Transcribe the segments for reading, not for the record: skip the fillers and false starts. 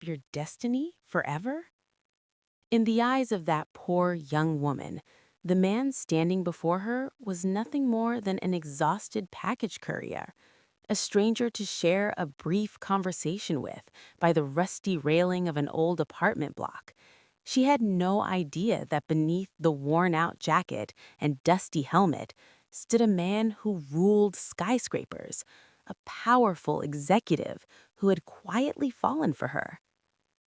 your destiny forever? In the eyes of that poor young woman, the man standing before her was nothing more than an exhausted package courier, a stranger to share a brief conversation with by the rusty railing of an old apartment block. She had no idea that beneath the worn-out jacket and dusty helmet stood a man who ruled skyscrapers, a powerful executive who had quietly fallen for her.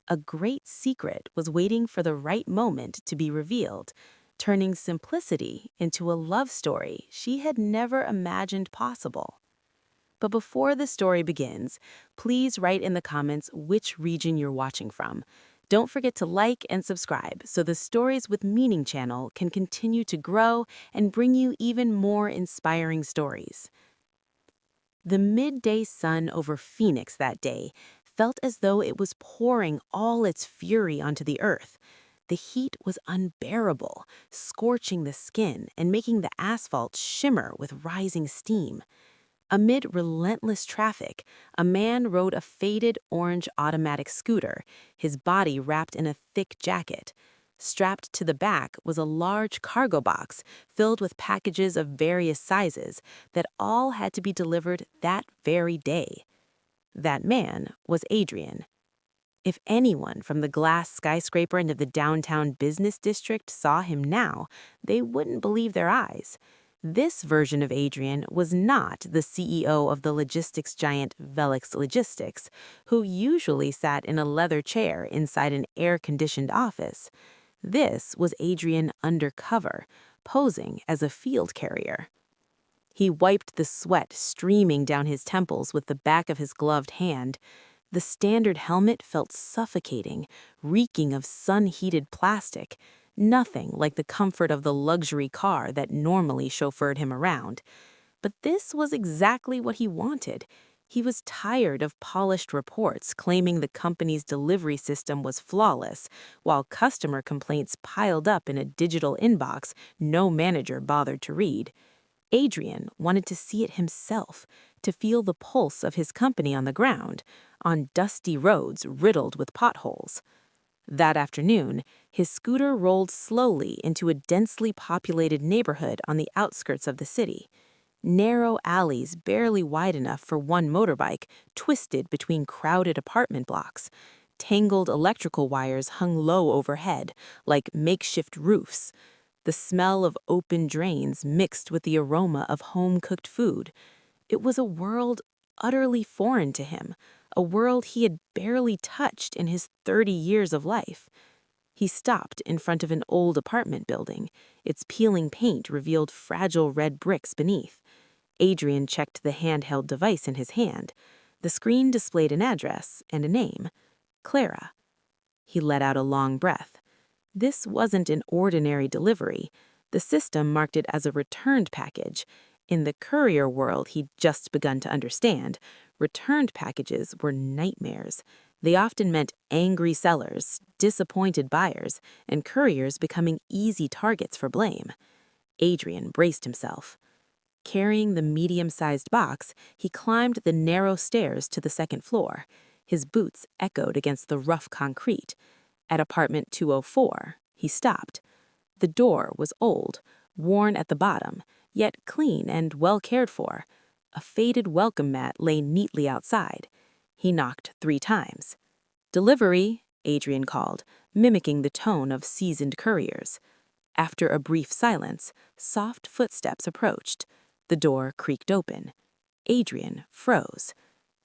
A great secret was waiting for the right moment to be revealed, turning simplicity into a love story she had never imagined possible. But before the story begins, please write in the comments which region you're watching from. Don't forget to like and subscribe so the Stories with Meaning channel can continue to grow and bring you even more inspiring stories. The midday sun over Phoenix that day felt as though it was pouring all its fury onto the earth. The heat was unbearable, scorching the skin and making the asphalt shimmer with rising steam. Amid relentless traffic, a man rode a faded orange automatic scooter, his body wrapped in a thick jacket. Strapped to the back was a large cargo box filled with packages of various sizes that all had to be delivered that very day. That man was Adrian. If anyone from the glass skyscraper into the downtown business district saw him now, they wouldn't believe their eyes. This version of Adrian was not the CEO of the logistics giant Velux Logistics, who usually sat in a leather chair inside an air-conditioned office. This was Adrian undercover, posing as a field carrier. He wiped the sweat streaming down his temples with the back of his gloved hand. The standard helmet felt suffocating, reeking of sun-heated plastic, nothing like the comfort of the luxury car that normally chauffeured him around. But this was exactly what he wanted. He was tired of polished reports claiming the company's delivery system was flawless, while customer complaints piled up in a digital inbox no manager bothered to read. Adrian wanted to see it himself, to feel the pulse of his company on the ground, on dusty roads riddled with potholes. That afternoon, his scooter rolled slowly into a densely populated neighborhood on the outskirts of the city. Narrow alleys barely wide enough for one motorbike twisted between crowded apartment blocks. Tangled electrical wires hung low overhead, like makeshift roofs. The smell of open drains mixed with the aroma of home-cooked food. It was a world utterly foreign to him, a world he had barely touched in his 30 years of life. He stopped in front of an old apartment building. Its peeling paint revealed fragile red bricks beneath. Adrian checked the handheld device in his hand. The screen displayed an address and a name, Clara. He let out a long breath. This wasn't an ordinary delivery. The system marked it as a returned package. In the courier world he'd just begun to understand, returned packages were nightmares. They often meant angry sellers, disappointed buyers, and couriers becoming easy targets for blame. Adrian braced himself. Carrying the medium-sized box, he climbed the narrow stairs to the second floor. His boots echoed against the rough concrete. At apartment 204, he stopped. The door was old, worn at the bottom, yet clean and well cared for. A faded welcome mat lay neatly outside. He knocked 3 times. "Delivery," Adrian called, mimicking the tone of seasoned couriers. After a brief silence, soft footsteps approached. The door creaked open. Adrian froze.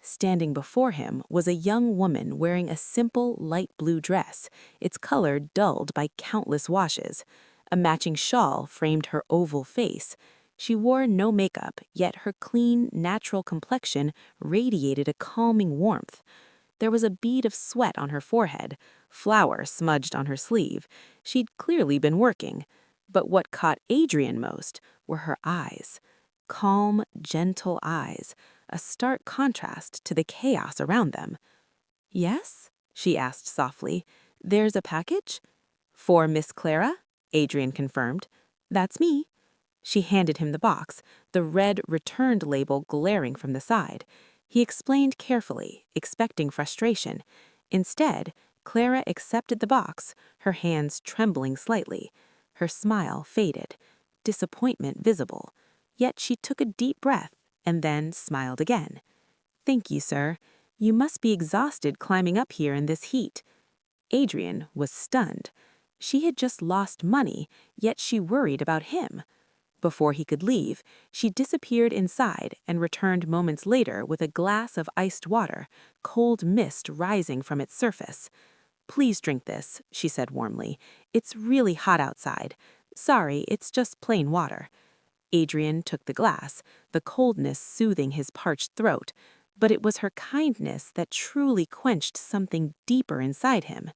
Standing before him was a young woman wearing a simple light blue dress, its color dulled by countless washes. A matching shawl framed her oval face. She wore no makeup, yet her clean, natural complexion radiated a calming warmth. There was a bead of sweat on her forehead, flour smudged on her sleeve. She'd clearly been working. But what caught Adrian most were her eyes. Calm, gentle eyes, a stark contrast to the chaos around them. "Yes?" she asked softly. "There's a package?" "For Miss Clara?" Adrian confirmed. "That's me." She handed him the box, the red returned label glaring from the side. He explained carefully, expecting frustration. Instead, Clara accepted the box, her hands trembling slightly. Her smile faded, disappointment visible. Yet she took a deep breath and then smiled again. "Thank you, sir. You must be exhausted climbing up here in this heat." Adrian was stunned. She had just lost money, yet she worried about him. Before he could leave, she disappeared inside and returned moments later with a glass of iced water, cold mist rising from its surface. "Please drink this," she said warmly. "It's really hot outside. Sorry, it's just plain water." Adrian took the glass, the coldness soothing his parched throat, but it was her kindness that truly quenched something deeper inside him.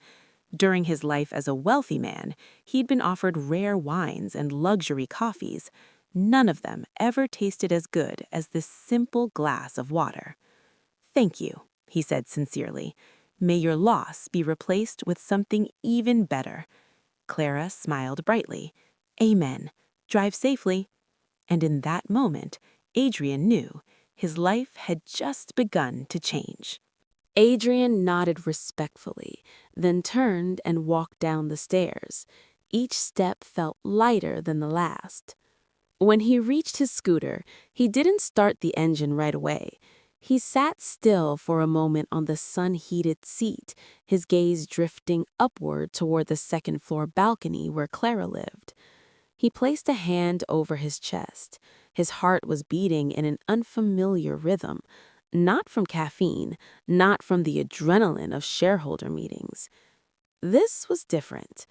During his life as a wealthy man, he'd been offered rare wines and luxury coffees. None of them ever tasted as good as this simple glass of water. "Thank you," he said sincerely. "May your loss be replaced with something even better." Clara smiled brightly. "Amen. Drive safely." And in that moment, Adrian knew his life had just begun to change. Adrian nodded respectfully, then turned and walked down the stairs. Each step felt lighter than the last. When he reached his scooter, he didn't start the engine right away. He sat still for a moment on the sun-heated seat, his gaze drifting upward toward the second-floor balcony where Clara lived. He placed a hand over his chest. His heart was beating in an unfamiliar rhythm, not from caffeine, not from the adrenaline of shareholder meetings. This was different,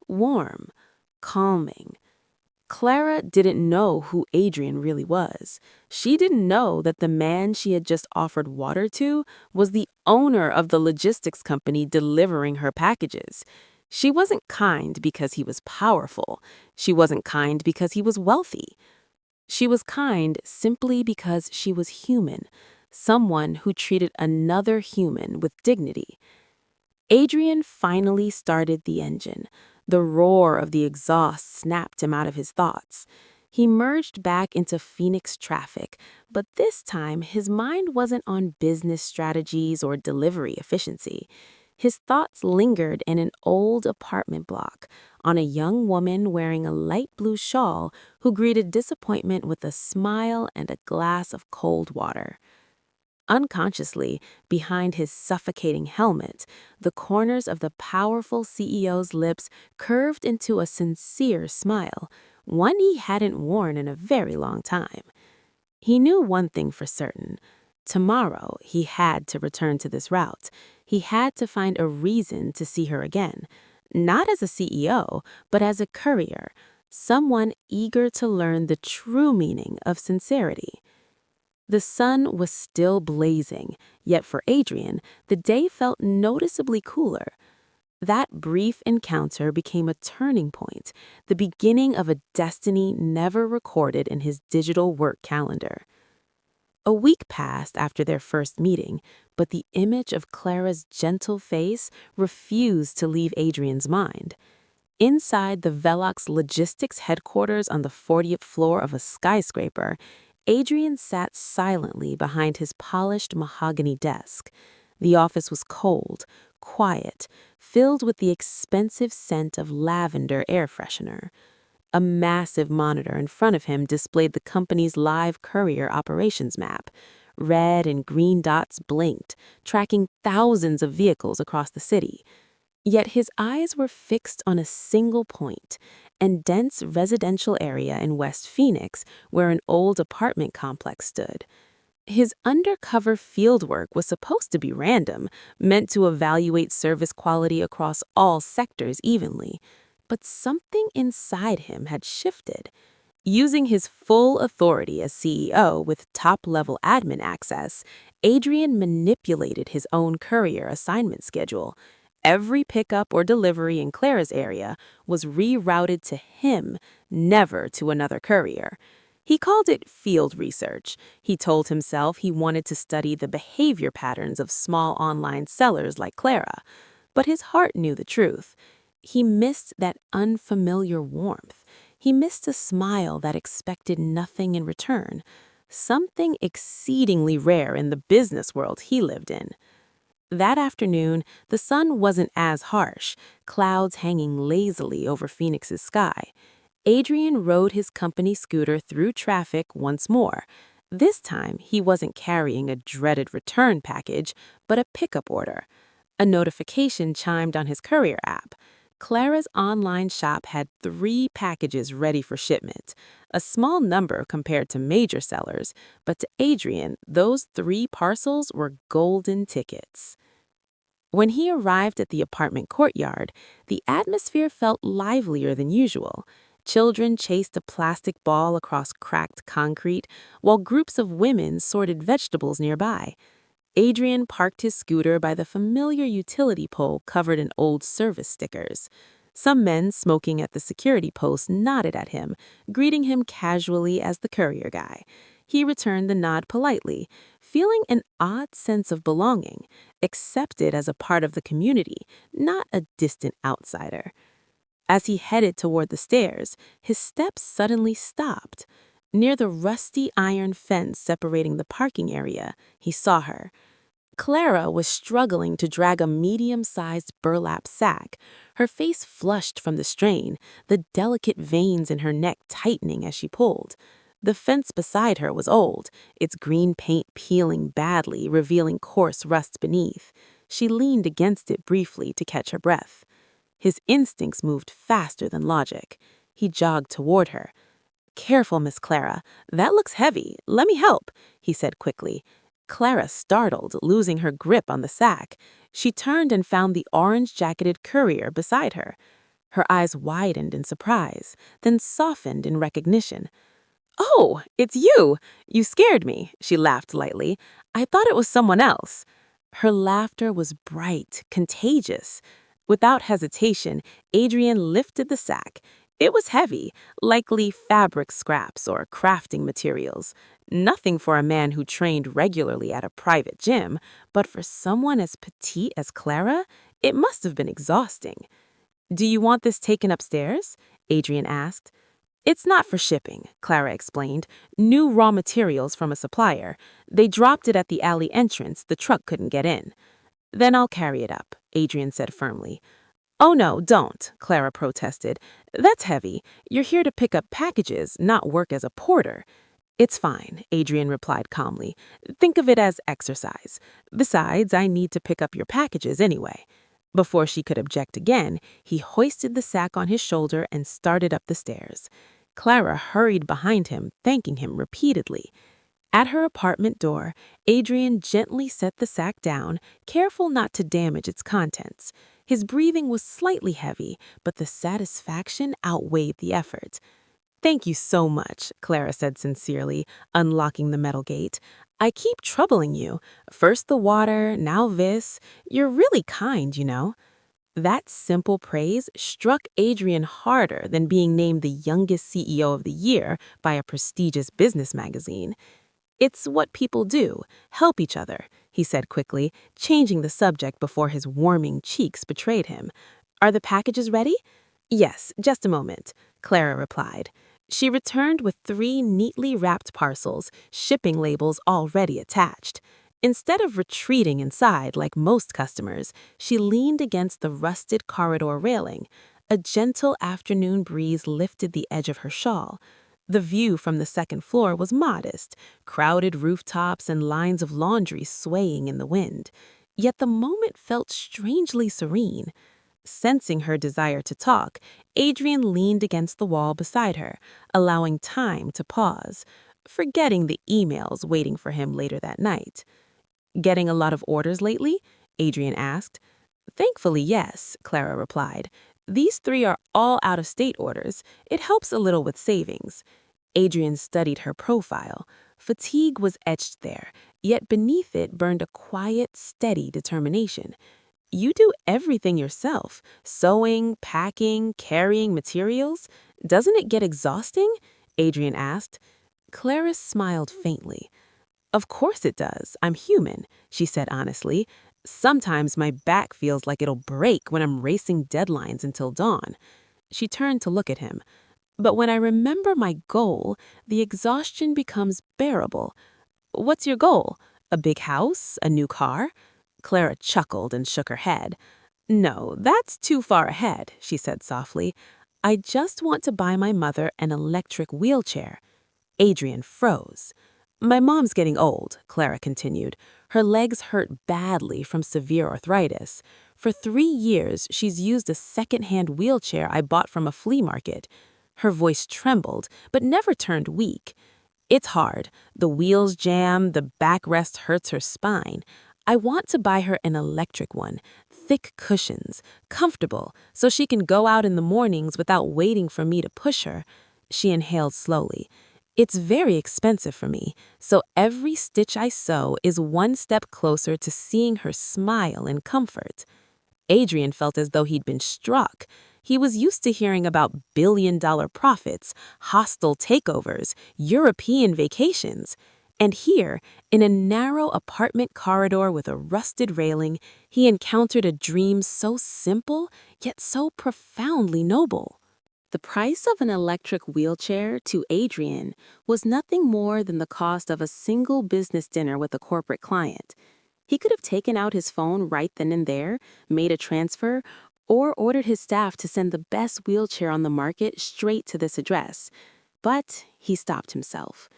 warm, calming. Clara didn't know who Adrian really was. She didn't know that the man she had just offered water to was the owner of the logistics company delivering her packages. She wasn't kind because he was powerful. She wasn't kind because he was wealthy. She was kind simply because she was human, someone who treated another human with dignity. Adrian finally started the engine. The roar of the exhaust snapped him out of his thoughts. He merged back into Phoenix traffic, but this time his mind wasn't on business strategies or delivery efficiency. His thoughts lingered in an old apartment block, on a young woman wearing a light blue shawl who greeted disappointment with a smile and a glass of cold water. Unconsciously, behind his suffocating helmet, the corners of the powerful CEO's lips curved into a sincere smile, one he hadn't worn in a very long time. He knew one thing for certain. Tomorrow, he had to return to this route. He had to find a reason to see her again, not as a CEO, but as a courier, someone eager to learn the true meaning of sincerity. The sun was still blazing, yet for Adrian, the day felt noticeably cooler. That brief encounter became a turning point, the beginning of a destiny never recorded in his digital work calendar. A week passed after their first meeting, but the image of Clara's gentle face refused to leave Adrian's mind. Inside the Velux Logistics headquarters on the 40th floor of a skyscraper, Adrian sat silently behind his polished mahogany desk. The office was cold, quiet, filled with the expensive scent of lavender air freshener. A massive monitor in front of him displayed the company's live courier operations map. Red and green dots blinked, tracking thousands of vehicles across the city. Yet his eyes were fixed on a single point, a dense residential area in West Phoenix where an old apartment complex stood. His undercover fieldwork was supposed to be random, meant to evaluate service quality across all sectors evenly. But something inside him had shifted. Using his full authority as CEO with top-level admin access, Adrian manipulated his own courier assignment schedule. Every pickup or delivery in Clara's area was rerouted to him, never to another courier. He called it field research. He told himself he wanted to study the behavior patterns of small online sellers like Clara. But his heart knew the truth. He missed that unfamiliar warmth. He missed a smile that expected nothing in return, something exceedingly rare in the business world he lived in. That afternoon, the sun wasn't as harsh, clouds hanging lazily over Phoenix's sky. Adrian rode his company scooter through traffic once more. This time, he wasn't carrying a dreaded return package, but a pickup order. A notification chimed on his Courier app. Clara's online shop had 3 packages ready for shipment, a small number compared to major sellers, but to Adrian, those 3 parcels were golden tickets. When he arrived at the apartment courtyard, the atmosphere felt livelier than usual. Children chased a plastic ball across cracked concrete, while groups of women sorted vegetables nearby. Adrian parked his scooter by the familiar utility pole covered in old service stickers. Some men smoking at the security post nodded at him, greeting him casually as the courier guy. He returned the nod politely, feeling an odd sense of belonging, accepted as a part of the community, not a distant outsider. As he headed toward the stairs, his steps suddenly stopped. Near the rusty iron fence separating the parking area, he saw her. Clara was struggling to drag a medium-sized burlap sack, her face flushed from the strain, the delicate veins in her neck tightening as she pulled. The fence beside her was old, its green paint peeling badly, revealing coarse rust beneath. She leaned against it briefly to catch her breath. His instincts moved faster than logic. He jogged toward her. "Careful, Miss Clara. That looks heavy. Let me help," he said quickly. Clara startled, losing her grip on the sack. She turned and found the orange-jacketed courier beside her. Her eyes widened in surprise, then softened in recognition. "Oh, it's you! You scared me," she laughed lightly. "I thought it was someone else." Her laughter was bright, contagious. Without hesitation, Adrian lifted the sack. It was heavy, likely fabric scraps or crafting materials. Nothing for a man who trained regularly at a private gym, but for someone as petite as Clara, it must have been exhausting. "Do you want this taken upstairs?" Adrian asked. "It's not for shipping," Clara explained. "New raw materials from a supplier. They dropped it at the alley entrance. The truck couldn't get in." "Then I'll carry it up," Adrian said firmly. "Oh no, don't," Clara protested. "That's heavy. You're here to pick up packages, not work as a porter." "It's fine," Adrian replied calmly. "Think of it as exercise. Besides, I need to pick up your packages anyway." Before she could object again, he hoisted the sack on his shoulder and started up the stairs. Clara hurried behind him, thanking him repeatedly. At her apartment door, Adrian gently set the sack down, careful not to damage its contents. His breathing was slightly heavy, but the satisfaction outweighed the effort. "Thank you so much," Clara said sincerely, unlocking the metal gate. "I keep troubling you. First the water, now this. You're really kind, you know." That simple praise struck Adrian harder than being named the youngest CEO of the year by a prestigious business magazine. "It's what people do, help each other," he said quickly, changing the subject before his warming cheeks betrayed him. "Are the packages ready?" "Yes, just a moment," Clara replied. She returned with 3 neatly wrapped parcels, shipping labels already attached. Instead of retreating inside like most customers, she leaned against the rusted corridor railing. A gentle afternoon breeze lifted the edge of her shawl. The view from the second floor was modest, crowded rooftops and lines of laundry swaying in the wind. Yet the moment felt strangely serene. Sensing her desire to talk, Adrian leaned against the wall beside her, allowing time to pause, forgetting the emails waiting for him later that night. "Getting a lot of orders lately?" Adrian asked. "Thankfully, yes," Clara replied. "These 3 are all out-of-state orders. It helps a little with savings." Adrian studied her profile. Fatigue was etched there, yet beneath it burned a quiet, steady determination. "You do everything yourself, sewing, packing, carrying materials. Doesn't it get exhausting?" Adrian asked. Clara smiled faintly. "Of course it does. I'm human," she said honestly. "Sometimes my back feels like it'll break when I'm racing deadlines until dawn." She turned to look at him. "But when I remember my goal, the exhaustion becomes bearable." "What's your goal? A big house? A new car?" Clara chuckled and shook her head. "No, that's too far ahead," she said softly. "I just want to buy my mother an electric wheelchair." Adrian froze. "My mom's getting old," Clara continued. "Her legs hurt badly from severe arthritis. For 3 years, she's used a second-hand wheelchair I bought from a flea market." Her voice trembled, but never turned weak. "It's hard. The wheels jam, the backrest hurts her spine. I want to buy her an electric one, thick cushions, comfortable, so she can go out in the mornings without waiting for me to push her." She inhaled slowly. "It's very expensive for me, so every stitch I sew is one step closer to seeing her smile in comfort." Adrian felt as though he'd been struck. He was used to hearing about billion-dollar profits, hostile takeovers, European vacations. And here, in a narrow apartment corridor with a rusted railing, he encountered a dream so simple, yet so profoundly noble. The price of an electric wheelchair to Adrian was nothing more than the cost of a single business dinner with a corporate client. He could have taken out his phone right then and there, made a transfer, or ordered his staff to send the best wheelchair on the market straight to this address. But he stopped himself.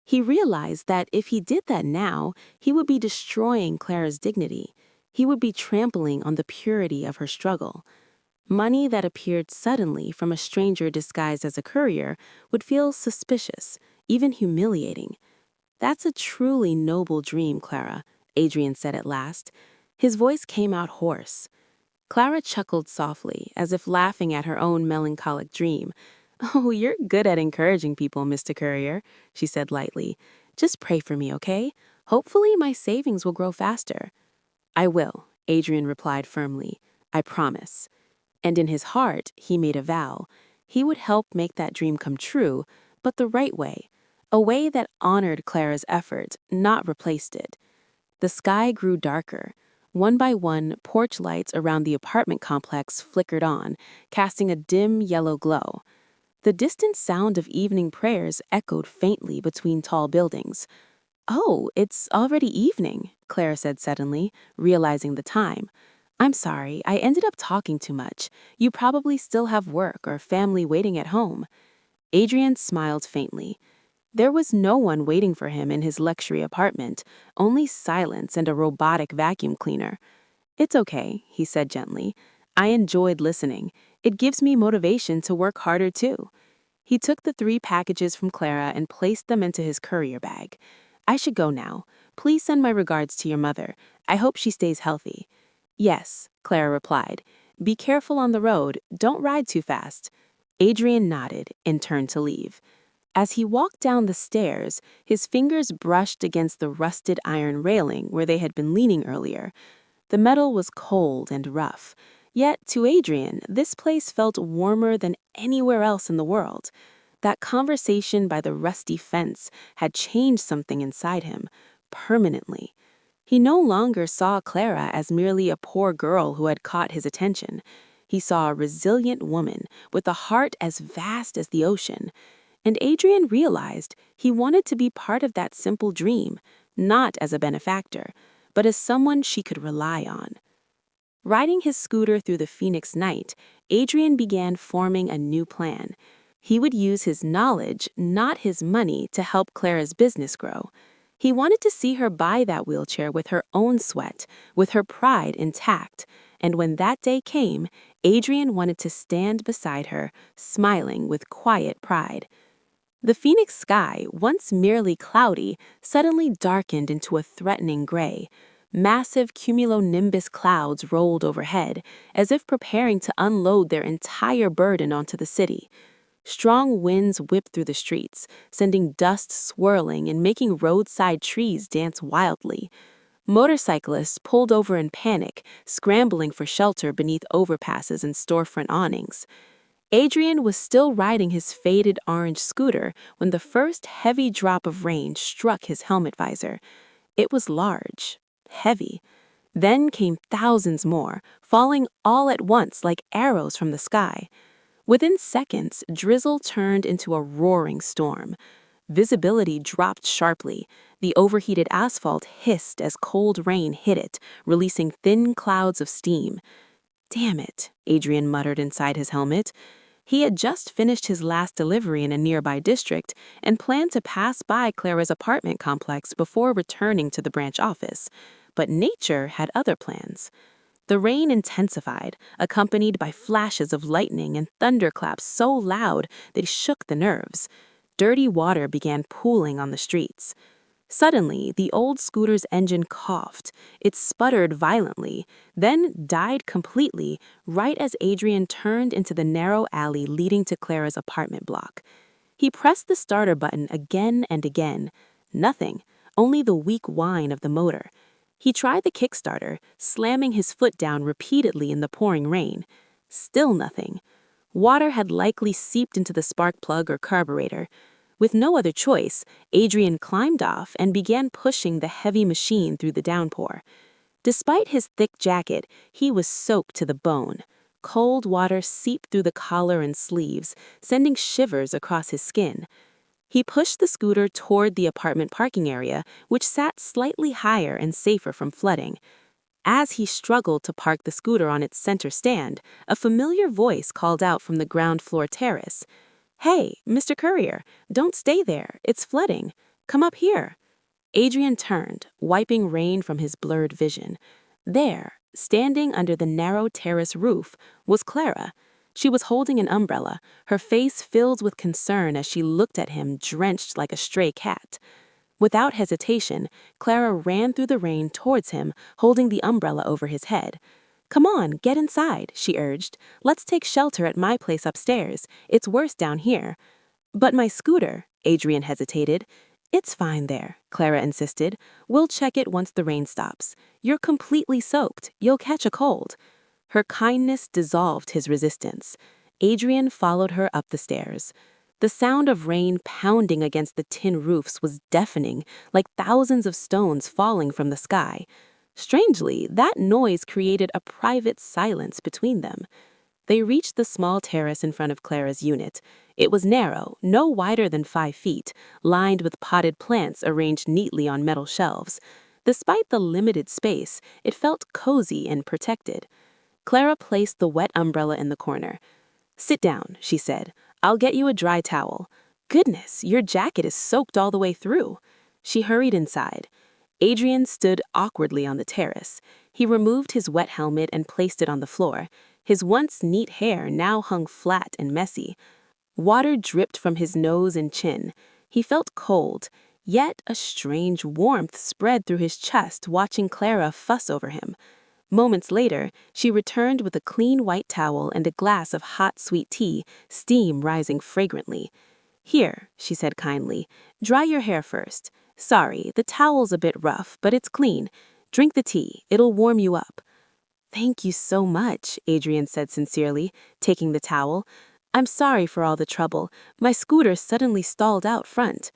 He realized that if he did that now, he would be destroying Clara's dignity. He would be trampling on the purity of her struggle. Money that appeared suddenly from a stranger disguised as a courier would feel suspicious, even humiliating. "That's a truly noble dream, Clara," Adrian said at last. His voice came out hoarse. Clara chuckled softly, as if laughing at her own melancholic dream. "Oh, you're good at encouraging people, Mr. Courier," she said lightly. "Just pray for me, okay? Hopefully my savings will grow faster." "I will," Adrian replied firmly. "I promise." And in his heart, he made a vow. He would help make that dream come true, but the right way. A way that honored Clara's effort, not replaced it. The sky grew darker. One by one, porch lights around the apartment complex flickered on, casting a dim yellow glow. The distant sound of evening prayers echoed faintly between tall buildings. "Oh, it's already evening," Clara said suddenly, realizing the time. "I'm sorry, I ended up talking too much. You probably still have work or family waiting at home." Adrian smiled faintly. There was no one waiting for him in his luxury apartment, only silence and a robotic vacuum cleaner. "It's okay," he said gently. "I enjoyed listening. It gives me motivation to work harder too." He took the 3 packages from Clara and placed them into his courier bag. "I should go now. Please send my regards to your mother. I hope she stays healthy." "Yes," Clara replied. "Be careful on the road. Don't ride too fast." Adrian nodded and turned to leave. As he walked down the stairs, his fingers brushed against the rusted iron railing where they had been leaning earlier. The metal was cold and rough. Yet, to Adrian, this place felt warmer than anywhere else in the world. That conversation by the rusty fence had changed something inside him, permanently. He no longer saw Clara as merely a poor girl who had caught his attention. He saw a resilient woman with a heart as vast as the ocean. And Adrian realized he wanted to be part of that simple dream, not as a benefactor, but as someone she could rely on. Riding his scooter through the Phoenix night, Adrian began forming a new plan. He would use his knowledge, not his money, to help Clara's business grow. He wanted to see her buy that wheelchair with her own sweat, with her pride intact. And when that day came, Adrian wanted to stand beside her, smiling with quiet pride. The Phoenix sky, once merely cloudy, suddenly darkened into a threatening gray. Massive cumulonimbus clouds rolled overhead, as if preparing to unload their entire burden onto the city. Strong winds whipped through the streets, sending dust swirling and making roadside trees dance wildly. Motorcyclists pulled over in panic, scrambling for shelter beneath overpasses and storefront awnings. Adrian was still riding his faded orange scooter when the first heavy drop of rain struck his helmet visor. It was large, heavy. Then came thousands more, falling all at once like arrows from the sky. Within seconds, drizzle turned into a roaring storm. Visibility dropped sharply. The overheated asphalt hissed as cold rain hit it, releasing thin clouds of steam. Damn it, Adrian muttered inside his helmet. He had just finished his last delivery in a nearby district and planned to pass by Clara's apartment complex before returning to the branch office. But nature had other plans. The rain intensified, accompanied by flashes of lightning and thunderclaps so loud they shook the nerves. Dirty water began pooling on the streets. Suddenly, the old scooter's engine coughed. It sputtered violently, then died completely right as Adrian turned into the narrow alley leading to Clara's apartment block. He pressed the starter button again and again. Nothing, only the weak whine of the motor. He tried the Kickstarter, slamming his foot down repeatedly in the pouring rain. Still nothing. Water had likely seeped into the spark plug or carburetor. With no other choice, Adrian climbed off and began pushing the heavy machine through the downpour. Despite his thick jacket, he was soaked to the bone. Cold water seeped through the collar and sleeves, sending shivers across his skin. He pushed the scooter toward the apartment parking area, which sat slightly higher and safer from flooding. As he struggled to park the scooter on its center stand, a familiar voice called out from the ground floor terrace. "Hey, Mr. Courier, don't stay there. It's flooding. Come up here." Adrian turned, wiping rain from his blurred vision. There, standing under the narrow terrace roof, was Clara. She was holding an umbrella, her face filled with concern as she looked at him drenched like a stray cat. Without hesitation, Clara ran through the rain towards him, holding the umbrella over his head. "Come on, get inside," she urged. "Let's take shelter at my place upstairs. It's worse down here." "But my scooter," Adrian hesitated. "It's fine there," Clara insisted. "We'll check it once the rain stops. You're completely soaked. You'll catch a cold." Her kindness dissolved his resistance. Adrian followed her up the stairs. The sound of rain pounding against the tin roofs was deafening, like thousands of stones falling from the sky. Strangely, that noise created a private silence between them. They reached the small terrace in front of Clara's unit. It was narrow, no wider than 5 feet, lined with potted plants arranged neatly on metal shelves. Despite the limited space, it felt cozy and protected. Clara placed the wet umbrella in the corner. "Sit down," she said. "I'll get you a dry towel." "Goodness, your jacket is soaked all the way through." She hurried inside. Adrian stood awkwardly on the terrace. He removed his wet helmet and placed it on the floor. His once neat hair now hung flat and messy. Water dripped from his nose and chin. He felt cold, yet a strange warmth spread through his chest watching Clara fuss over him. Moments later, she returned with a clean white towel and a glass of hot sweet tea, steam rising fragrantly. "Here," she said kindly, "dry your hair first. Sorry, the towel's a bit rough, but it's clean. Drink the tea, it'll warm you up." "Thank you so much," Adrian said sincerely, taking the towel. "I'm sorry for all the trouble. My scooter suddenly stalled out front."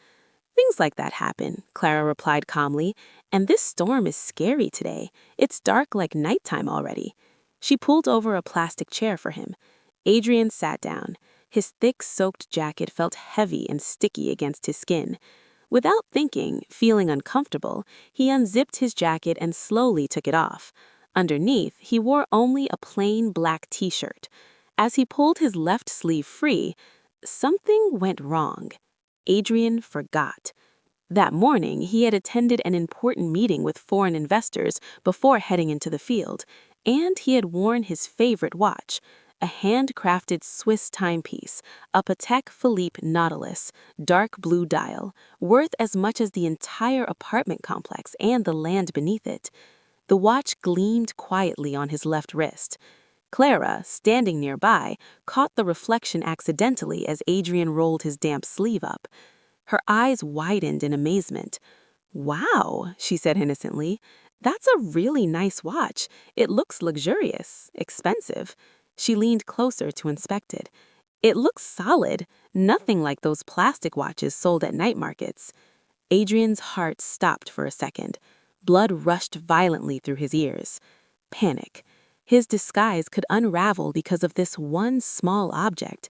"Things like that happen," Clara replied calmly. "And this storm is scary today. It's dark like nighttime already." She pulled over a plastic chair for him. Adrian sat down. His thick, soaked jacket felt heavy and sticky against his skin. Without thinking, feeling uncomfortable, he unzipped his jacket and slowly took it off. Underneath, he wore only a plain black t-shirt. As he pulled his left sleeve free, something went wrong. Adrian forgot. That morning, he had attended an important meeting with foreign investors before heading into the field, and he had worn his favorite watch, a handcrafted Swiss timepiece, a Patek Philippe Nautilus, dark blue dial, worth as much as the entire apartment complex and the land beneath it. The watch gleamed quietly on his left wrist. Clara, standing nearby, caught the reflection accidentally as Adrian rolled his damp sleeve up. Her eyes widened in amazement. "Wow," she said innocently. "That's a really nice watch. It looks luxurious, expensive." She leaned closer to inspect it. "It looks solid, nothing like those plastic watches sold at night markets." Adrian's heart stopped for a second. Blood rushed violently through his ears. Panic. His disguise could unravel because of this one small object.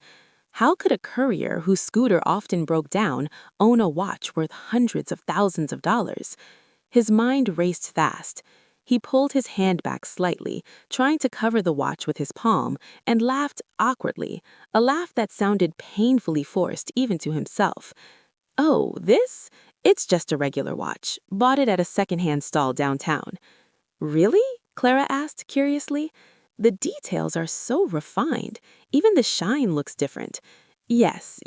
How could a courier whose scooter often broke down own a watch worth hundreds of thousands of dollars? His mind raced fast. He pulled his hand back slightly, trying to cover the watch with his palm, and laughed awkwardly, a laugh that sounded painfully forced even to himself. Oh, this? It's just a regular watch. Bought it at a secondhand stall downtown. Really? Clara asked curiously. The details are so refined. Even the shine looks different. Yes,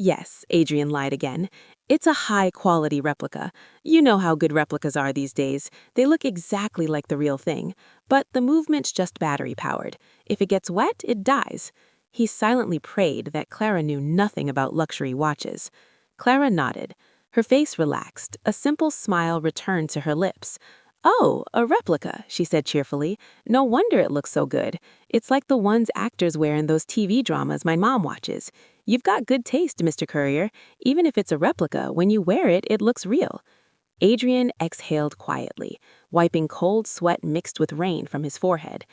Adrian lied again. It's a high-quality replica. You know how good replicas are these days. They look exactly like the real thing. But the movement's just battery-powered. If it gets wet, it dies. He silently prayed that Clara knew nothing about luxury watches. Clara nodded. Her face relaxed. A simple smile returned to her lips. "Oh, a replica," she said cheerfully. "No wonder it looks so good. It's like the ones actors wear in those TV dramas my mom watches. You've got good taste, Mr. Courier. Even if it's a replica, when you wear it, it looks real." Adrian exhaled quietly, wiping cold sweat mixed with rain from his forehead.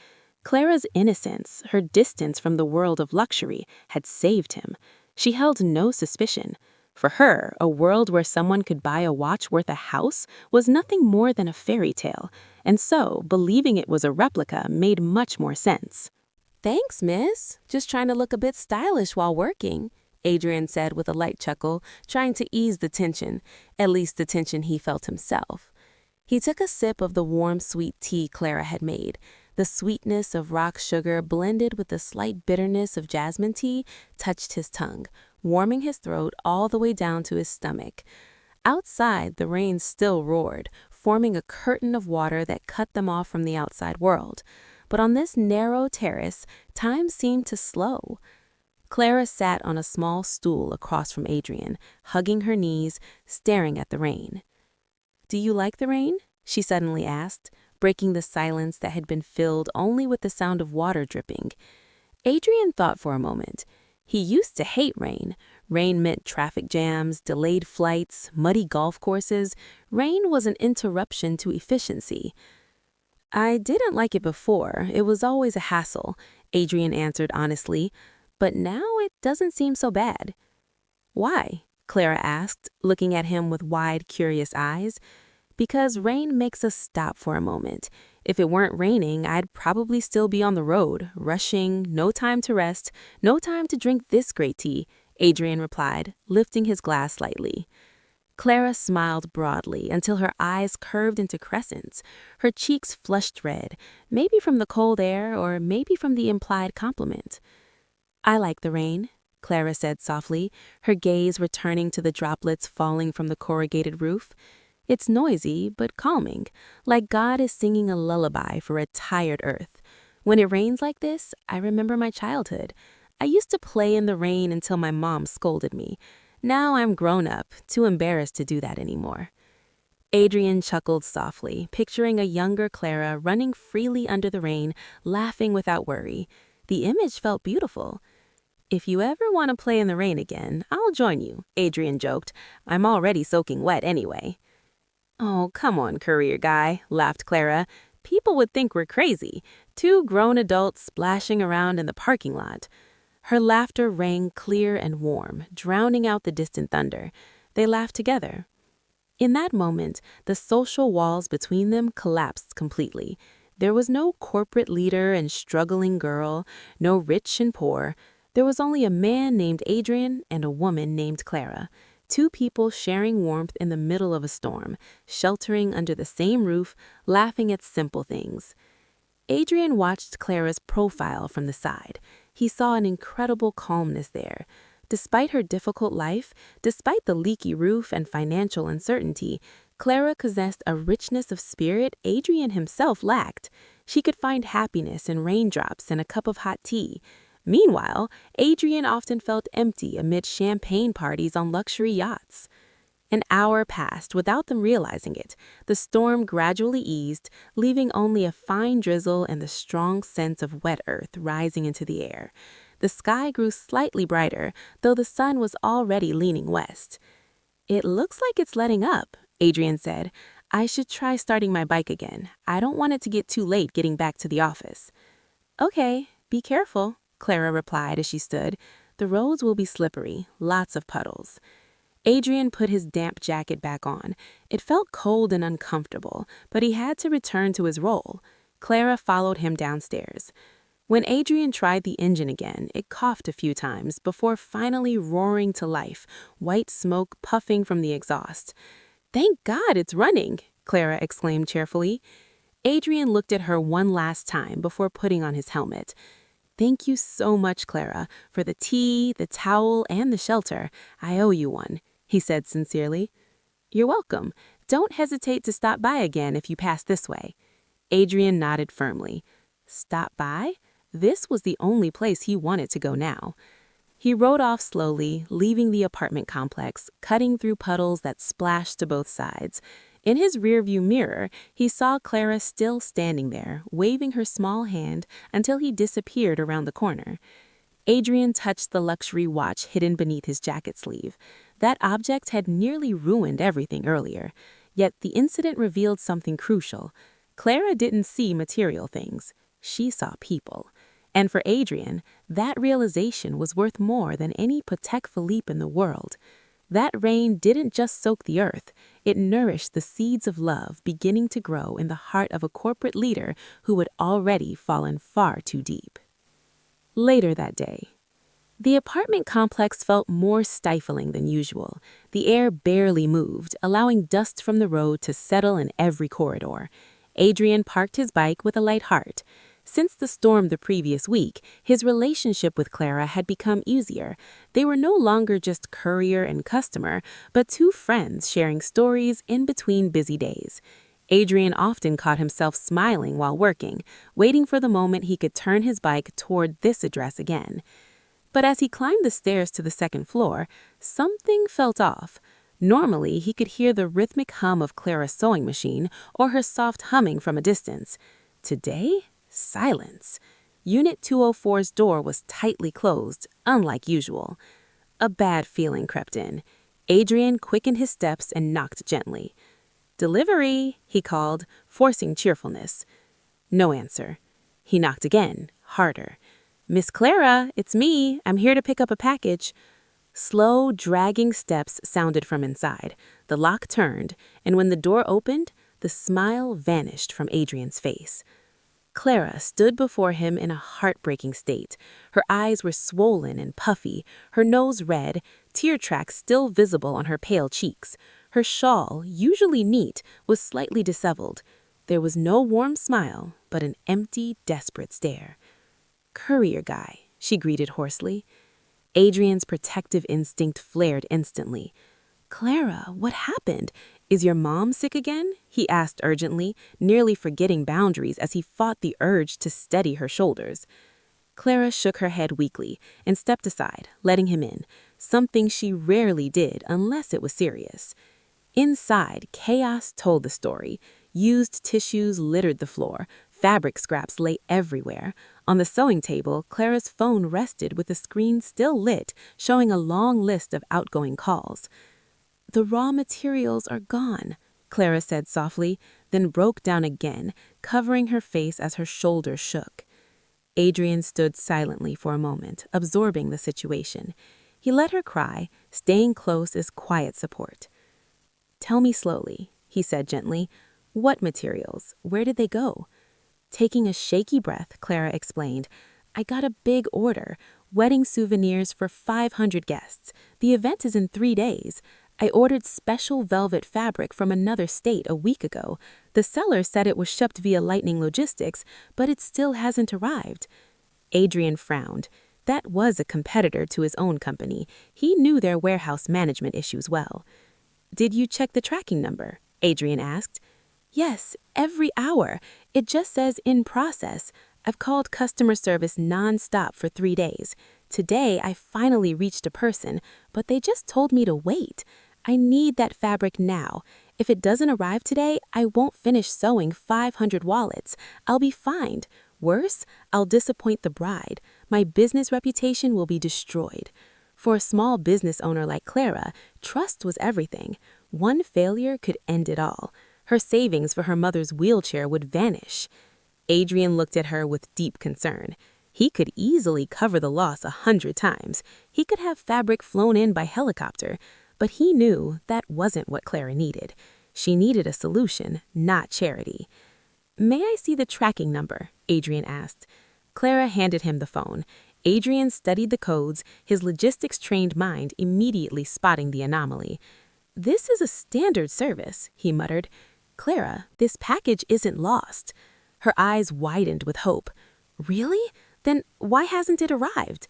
Clara's innocence, her distance from the world of luxury, had saved him. She held no suspicion. For her, a world where someone could buy a watch worth a house was nothing more than a fairy tale, and so believing it was a replica made much more sense. "Thanks, miss. Just trying to look a bit stylish while working," Adrian said with a light chuckle, trying to ease the tension, at least the tension he felt himself. He took a sip of the warm, sweet tea Clara had made. The sweetness of rock sugar blended with the slight bitterness of jasmine tea touched his tongue, warming his throat all the way down to his stomach. Outside, the rain still roared, forming a curtain of water that cut them off from the outside world. But on this narrow terrace, time seemed to slow. Clara sat on a small stool across from Adrian, hugging her knees, staring at the rain. "Do you like the rain?" she suddenly asked, breaking the silence that had been filled only with the sound of water dripping. Adrian thought for a moment. He used to hate rain. Rain meant traffic jams, delayed flights, muddy golf courses. Rain was an interruption to efficiency. "I didn't like it before. It was always a hassle," Adrian answered honestly. "But now it doesn't seem so bad." "Why?" Clara asked, looking at him with wide, curious eyes. "Because rain makes us stop for a moment. If it weren't raining, I'd probably still be on the road, rushing, no time to rest, no time to drink this great tea," Adrian replied, lifting his glass slightly. Clara smiled broadly until her eyes curved into crescents. Her cheeks flushed red, maybe from the cold air or maybe from the implied compliment. "I like the rain," Clara said softly, her gaze returning to the droplets falling from the corrugated roof. "It's noisy, but calming, like God is singing a lullaby for a tired earth. When it rains like this, I remember my childhood. I used to play in the rain until my mom scolded me. Now I'm grown up, too embarrassed to do that anymore." Adrian chuckled softly, picturing a younger Clara running freely under the rain, laughing without worry. The image felt beautiful. "If you ever want to play in the rain again, I'll join you," Adrian joked. "I'm already soaking wet anyway." "Oh, come on, courier guy," laughed Clara. "People would think we're crazy. Two grown adults splashing around in the parking lot." Her laughter rang clear and warm, drowning out the distant thunder. They laughed together. In that moment, the social walls between them collapsed completely. There was no corporate leader and struggling girl, no rich and poor. There was only a man named Adrian and a woman named Clara. Two people sharing warmth in the middle of a storm, sheltering under the same roof, laughing at simple things. Adrian watched Clara's profile from the side. He saw an incredible calmness there. Despite her difficult life, despite the leaky roof and financial uncertainty, Clara possessed a richness of spirit Adrian himself lacked. She could find happiness in raindrops and a cup of hot tea. Meanwhile, Adrian often felt empty amid champagne parties on luxury yachts. An hour passed without them realizing it. The storm gradually eased, leaving only a fine drizzle and the strong sense of wet earth rising into the air. The sky grew slightly brighter, though the sun was already leaning west. "It looks like it's letting up," Adrian said. "I should try starting my bike again. I don't want it to get too late getting back to the office." "Okay, be careful," Clara replied as she stood. The roads will be slippery, lots of puddles. Adrian put his damp jacket back on. It felt cold and uncomfortable, but he had to return to his role. Clara followed him downstairs. When Adrian tried the engine again, it coughed a few times before finally roaring to life, white smoke puffing from the exhaust. "Thank God it's running," Clara exclaimed cheerfully. Adrian looked at her one last time before putting on his helmet. "Thank you so much, Clara, for the tea, the towel, and the shelter. I owe you one," he said sincerely. "You're welcome. Don't hesitate to stop by again if you pass this way." Adrian nodded firmly. Stop by? This was the only place he wanted to go now. He rode off slowly, leaving the apartment complex, cutting through puddles that splashed to both sides. In his rearview mirror, he saw Clara still standing there, waving her small hand until he disappeared around the corner. Adrian touched the luxury watch hidden beneath his jacket sleeve. That object had nearly ruined everything earlier. Yet the incident revealed something crucial. Clara didn't see material things. She saw people. And for Adrian, that realization was worth more than any Patek Philippe in the world. That rain didn't just soak the earth, it nourished the seeds of love beginning to grow in the heart of a corporate leader who had already fallen far too deep. Later that day, the apartment complex felt more stifling than usual. The air barely moved, allowing dust from the road to settle in every corridor. Adrian parked his bike with a light heart. Since the storm the previous week, his relationship with Clara had become easier. They were no longer just courier and customer, but two friends sharing stories in between busy days. Adrian often caught himself smiling while working, waiting for the moment he could turn his bike toward this address again. But as he climbed the stairs to the second floor, something felt off. Normally, he could hear the rhythmic hum of Clara's sewing machine or her soft humming from a distance. Today, silence. Unit 204's door was tightly closed, unlike usual. A bad feeling crept in. Adrian quickened his steps and knocked gently. "Delivery," he called, forcing cheerfulness. No answer. He knocked again, harder. "Miss Clara, it's me. I'm here to pick up a package." Slow, dragging steps sounded from inside. The lock turned, and when the door opened, the smile vanished from Adrian's face. Clara stood before him in a heartbreaking state. Her eyes were swollen and puffy, her nose red, tear tracks still visible on her pale cheeks. Her shawl, usually neat, was slightly disheveled. There was no warm smile, but an empty, desperate stare. "Courier guy," she greeted hoarsely. Adrian's protective instinct flared instantly. "Clara, what happened? Is your mom sick again?" he asked urgently, nearly forgetting boundaries as he fought the urge to steady her shoulders. Clara shook her head weakly and stepped aside, letting him in, something she rarely did unless it was serious. Inside, chaos told the story. Used tissues littered the floor. Fabric scraps lay everywhere. On the sewing table, Clara's phone rested with the screen still lit, showing a long list of outgoing calls. "The raw materials are gone," Clara said softly, then broke down again, covering her face as her shoulders shook. Adrian stood silently for a moment, absorbing the situation. He let her cry, staying close as quiet support. "Tell me slowly," he said gently. "What materials? Where did they go?" Taking a shaky breath, Clara explained, "I got a big order, wedding souvenirs for 500 guests. The event is in 3 days. I ordered special velvet fabric from another state a week ago. The seller said it was shipped via Lightning Logistics, but it still hasn't arrived." Adrian frowned. That was a competitor to his own company. He knew their warehouse management issues well. "Did you check the tracking number?" Adrian asked. "Yes, every hour. It just says in process. I've called customer service non-stop for 3 days. Today, I finally reached a person, but they just told me to wait. I need that fabric now. If it doesn't arrive today, I won't finish sewing 500 wallets. I'll be fined. Worse, I'll disappoint the bride. My business reputation will be destroyed." For a small business owner like Clara, trust was everything. One failure could end it all. Her savings for her mother's wheelchair would vanish. Adrian looked at her with deep concern. He could easily cover the loss 100 times. He could have fabric flown in by helicopter. But he knew that wasn't what Clara needed. She needed a solution, not charity. "May I see the tracking number?" Adrian asked. Clara handed him the phone. Adrian studied the codes, his logistics-trained mind immediately spotting the anomaly. "This is a standard service," he muttered. "Clara, this package isn't lost." Her eyes widened with hope. "Really? Then why hasn't it arrived?"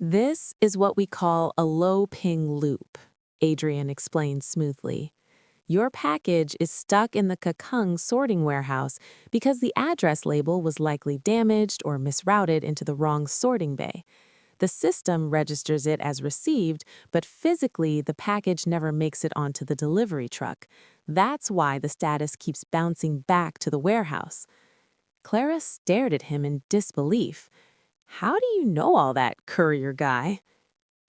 "This is what we call a low-ping loop," Adrian explained smoothly. "Your package is stuck in the Kakung sorting warehouse because the address label was likely damaged or misrouted into the wrong sorting bay. The system registers it as received, but physically the package never makes it onto the delivery truck. That's why the status keeps bouncing back to the warehouse." Clara stared at him in disbelief. "How do you know all that, courier guy?"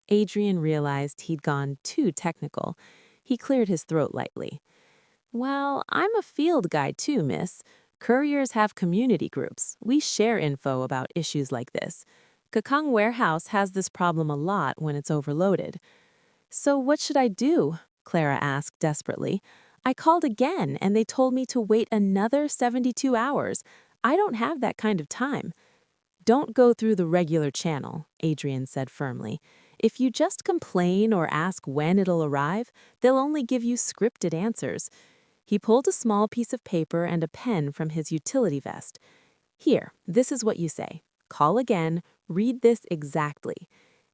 Adrian realized he'd gone too technical. He cleared his throat lightly. "Well, I'm a field guy too, miss. Couriers have community groups. We share info about issues like this. Kakung Warehouse has this problem a lot when it's overloaded." "So what should I do?" Clara asked desperately. "I called again and they told me to wait another 72 hours. I don't have that kind of time." "Don't go through the regular channel," Adrian said firmly. "If you just complain or ask when it'll arrive, they'll only give you scripted answers." He pulled a small piece of paper and a pen from his utility vest. "Here, this is what you say. Call again, read this exactly."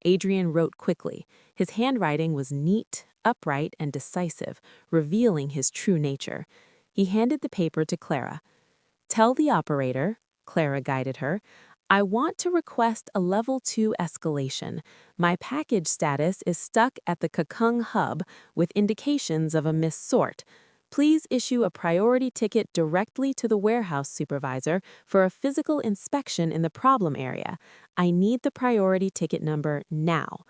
Adrian wrote quickly. His handwriting was neat, upright, and decisive, revealing his true nature. He handed the paper to Clara. "Tell the operator," Clara guided her, "I want to request a level 2 escalation. My package status is stuck at the Kakung hub with indications of a missort. Please issue a priority ticket directly to the warehouse supervisor for a physical inspection in the problem area. I need the priority ticket number now."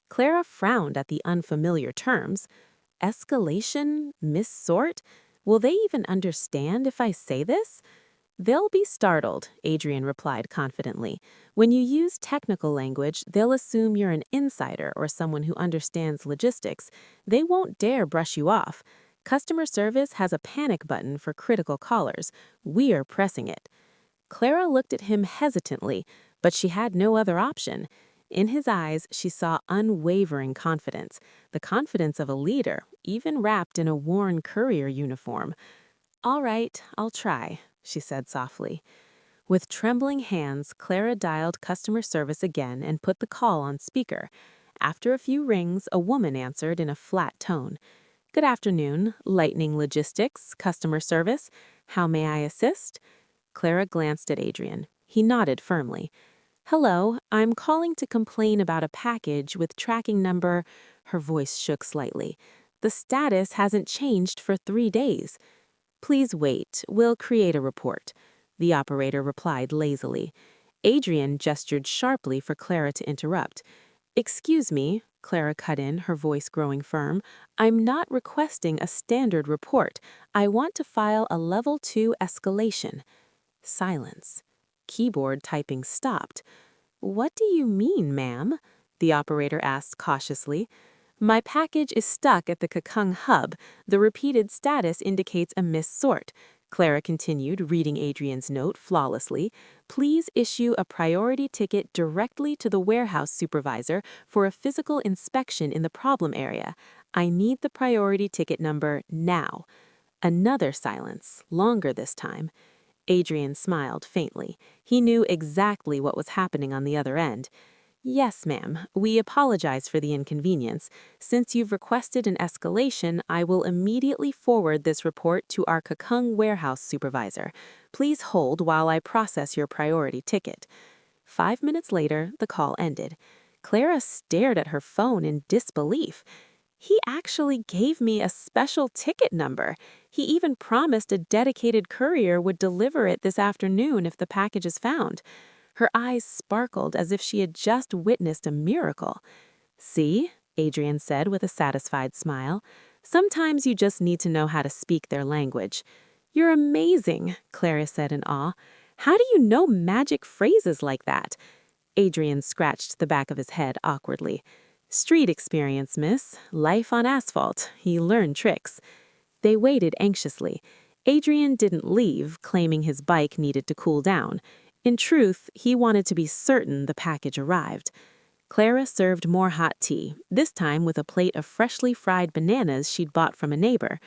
Clara frowned at the unfamiliar terms. "Escalation? Missort? Will they even understand if I say this?" "They'll be startled," Adrian replied confidently. "When you use technical language, they'll assume you're an insider or someone who understands logistics. They won't dare brush you off. Customer service has a panic button for critical callers. We're pressing it." Clara looked at him hesitantly, but she had no other option. In his eyes, she saw unwavering confidence, the confidence of a leader, even wrapped in a worn courier uniform. "All right, I'll try," she said softly. With trembling hands, Clara dialed customer service again and put the call on speaker. After a few rings, a woman answered in a flat tone. "Good afternoon, Lightning Logistics, customer service. How may I assist?" Clara glanced at Adrian. He nodded firmly. "Hello, I'm calling to complain about a package with tracking number—" Her voice shook slightly. "The status hasn't changed for 3 days." "Please wait, we'll create a report," the operator replied lazily. Adrian gestured sharply for Clara to interrupt. "Excuse me," Clara cut in, her voice growing firm. "I'm not requesting a standard report. I want to file a level 2 escalation." Silence. Keyboard typing stopped. "What do you mean, ma'am?" the operator asked cautiously. "My package is stuck at the Kakung hub. The repeated status indicates a missort." Clara continued, reading Adrian's note flawlessly. "Please issue a priority ticket directly to the warehouse supervisor for a physical inspection in the problem area. I need the priority ticket number now." Another silence, longer this time. Adrian smiled faintly. He knew exactly what was happening on the other end. "Yes, ma'am. We apologize for the inconvenience. Since you've requested an escalation, I will immediately forward this report to our Kakung warehouse supervisor. Please hold while I process your priority ticket." 5 minutes later, the call ended. Clara stared at her phone in disbelief. "He actually gave me a special ticket number. He even promised a dedicated courier would deliver it this afternoon if the package is found." Her eyes sparkled as if she had just witnessed a miracle. "See?" Adrian said with a satisfied smile. "Sometimes you just need to know how to speak their language." "You're amazing," Clara said in awe. How do you know magic phrases like that? Adrian scratched the back of his head awkwardly. Street experience, miss. Life on asphalt. He learned tricks. They waited anxiously. Adrian didn't leave, claiming his bike needed to cool down. In truth, he wanted to be certain the package arrived. Clara served more hot tea, this time with a plate of freshly fried bananas she'd bought from a neighbor.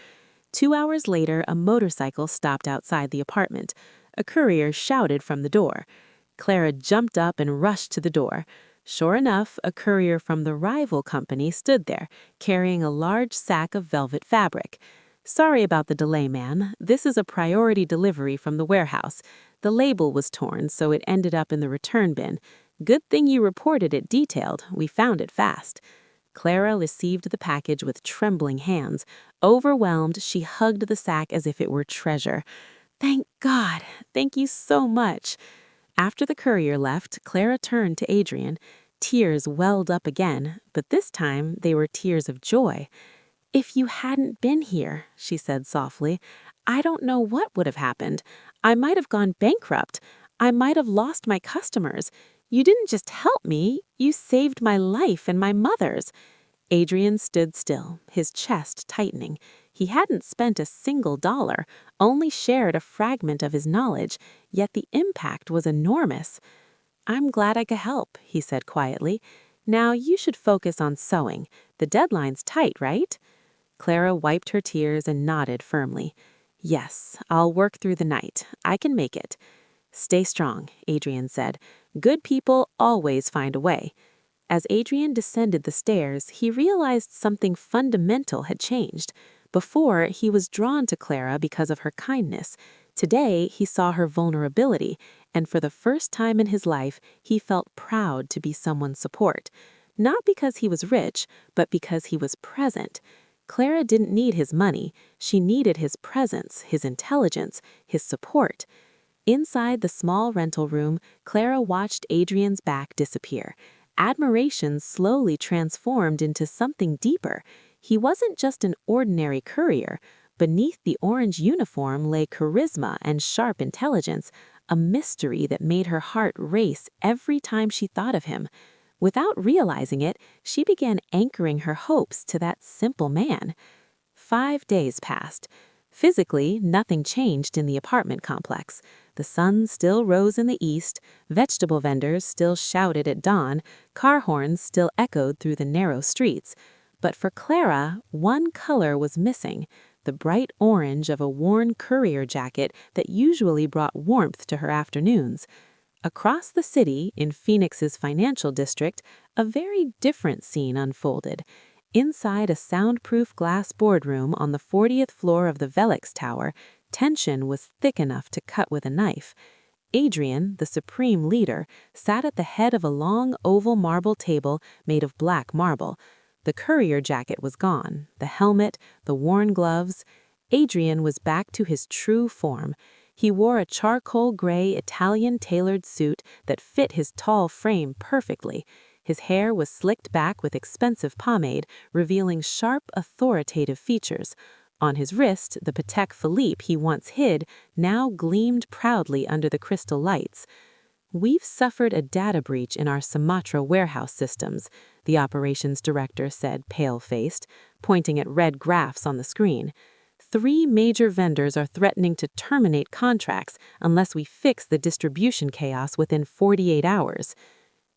2 hours later, a motorcycle stopped outside the apartment. A courier shouted from the door. Clara jumped up and rushed to the door. Sure enough, a courier from the rival company stood there, carrying a large sack of velvet fabric. "Sorry about the delay, ma'am. This is a priority delivery from the warehouse. The label was torn, so it ended up in the return bin. Good thing you reported it detailed. We found it fast." Clara received the package with trembling hands. Overwhelmed, she hugged the sack as if it were treasure. "Thank God! Thank you so much." After the courier left, Clara turned to Adrian. Tears welled up again, but this time they were tears of joy. "If you hadn't been here," she said softly, "I don't know what would have happened. I might have gone bankrupt. I might have lost my customers. You didn't just help me, you saved my life and my mother's." Adrian stood still, his chest tightening. He hadn't spent a single dollar, only shared a fragment of his knowledge, yet the impact was enormous. "I'm glad I could help," he said quietly. "Now you should focus on sewing. The deadline's tight, right?" Clara wiped her tears and nodded firmly. "Yes, I'll work through the night. I can make it." "Stay strong," Adrian said. "Good people always find a way." As Adrian descended the stairs, he realized something fundamental had changed. Before, he was drawn to Clara because of her kindness. Today, he saw her vulnerability, and for the first time in his life, he felt proud to be someone's support. Not because he was rich, but because he was present. Clara didn't need his money. She needed his presence, his intelligence, his support. Inside the small rental room, Clara watched Adrian's back disappear. Admiration slowly transformed into something deeper. He wasn't just an ordinary courier. Beneath the orange uniform lay charisma and sharp intelligence, a mystery that made her heart race every time she thought of him. Without realizing it, she began anchoring her hopes to that simple man. 5 days passed. Physically, nothing changed in the apartment complex. The sun still rose in the east, vegetable vendors still shouted at dawn, car horns still echoed through the narrow streets. But for Clara, one color was missing, the bright orange of a worn courier jacket that usually brought warmth to her afternoons. Across the city, in Phoenix's financial district, a very different scene unfolded. Inside a soundproof glass boardroom on the 40th floor of the Velux Tower, tension was thick enough to cut with a knife. Adrian, the supreme leader, sat at the head of a long oval marble table made of black marble. The courier jacket was gone, the helmet, the worn gloves. Adrian was back to his true form. He wore a charcoal gray Italian tailored suit that fit his tall frame perfectly. His hair was slicked back with expensive pomade, revealing sharp, authoritative features. On his wrist, the Patek Philippe he once hid now gleamed proudly under the crystal lights. "We've suffered a data breach in our Sumatra warehouse systems," the operations director said, pale-faced, pointing at red graphs on the screen. "3 major vendors are threatening to terminate contracts unless we fix the distribution chaos within 48 hours.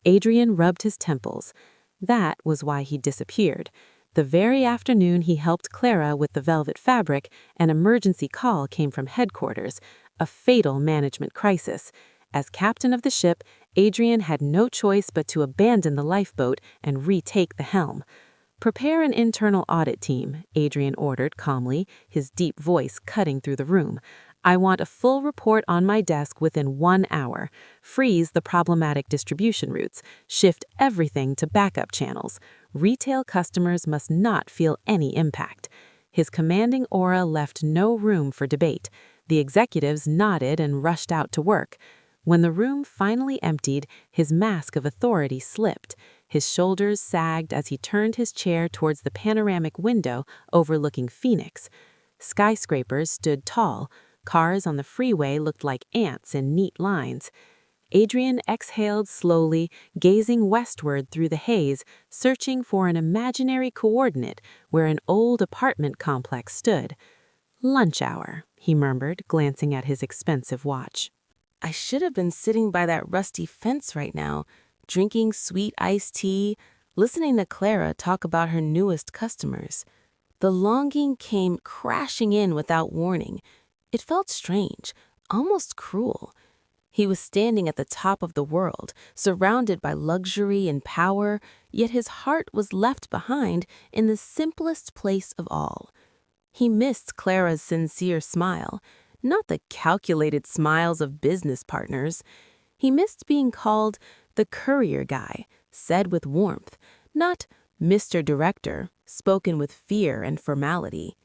Adrian rubbed his temples. That was why he disappeared. The very afternoon he helped Clara with the velvet fabric, an emergency call came from headquarters, a fatal management crisis. As captain of the ship, Adrian had no choice but to abandon the lifeboat and retake the helm. "Prepare an internal audit team," Adrian ordered calmly, his deep voice cutting through the room. "I want a full report on my desk within 1 hour. Freeze the problematic distribution routes. Shift everything to backup channels. Retail customers must not feel any impact." His commanding aura left no room for debate. The executives nodded and rushed out to work. When the room finally emptied, his mask of authority slipped. His shoulders sagged as he turned his chair towards the panoramic window overlooking Phoenix. Skyscrapers stood tall. Cars on the freeway looked like ants in neat lines. Adrian exhaled slowly, gazing westward through the haze, searching for an imaginary coordinate where an old apartment complex stood. Lunch hour, he murmured, glancing at his expensive watch. I should have been sitting by that rusty fence right now, drinking sweet iced tea, listening to Clara talk about her newest customers. The longing came crashing in without warning. It felt strange, almost cruel. He was standing at the top of the world, surrounded by luxury and power, yet his heart was left behind in the simplest place of all. He missed Clara's sincere smile, not the calculated smiles of business partners. He missed being called the Courier guy, said with warmth, not Mr. Director, spoken with fear and formality.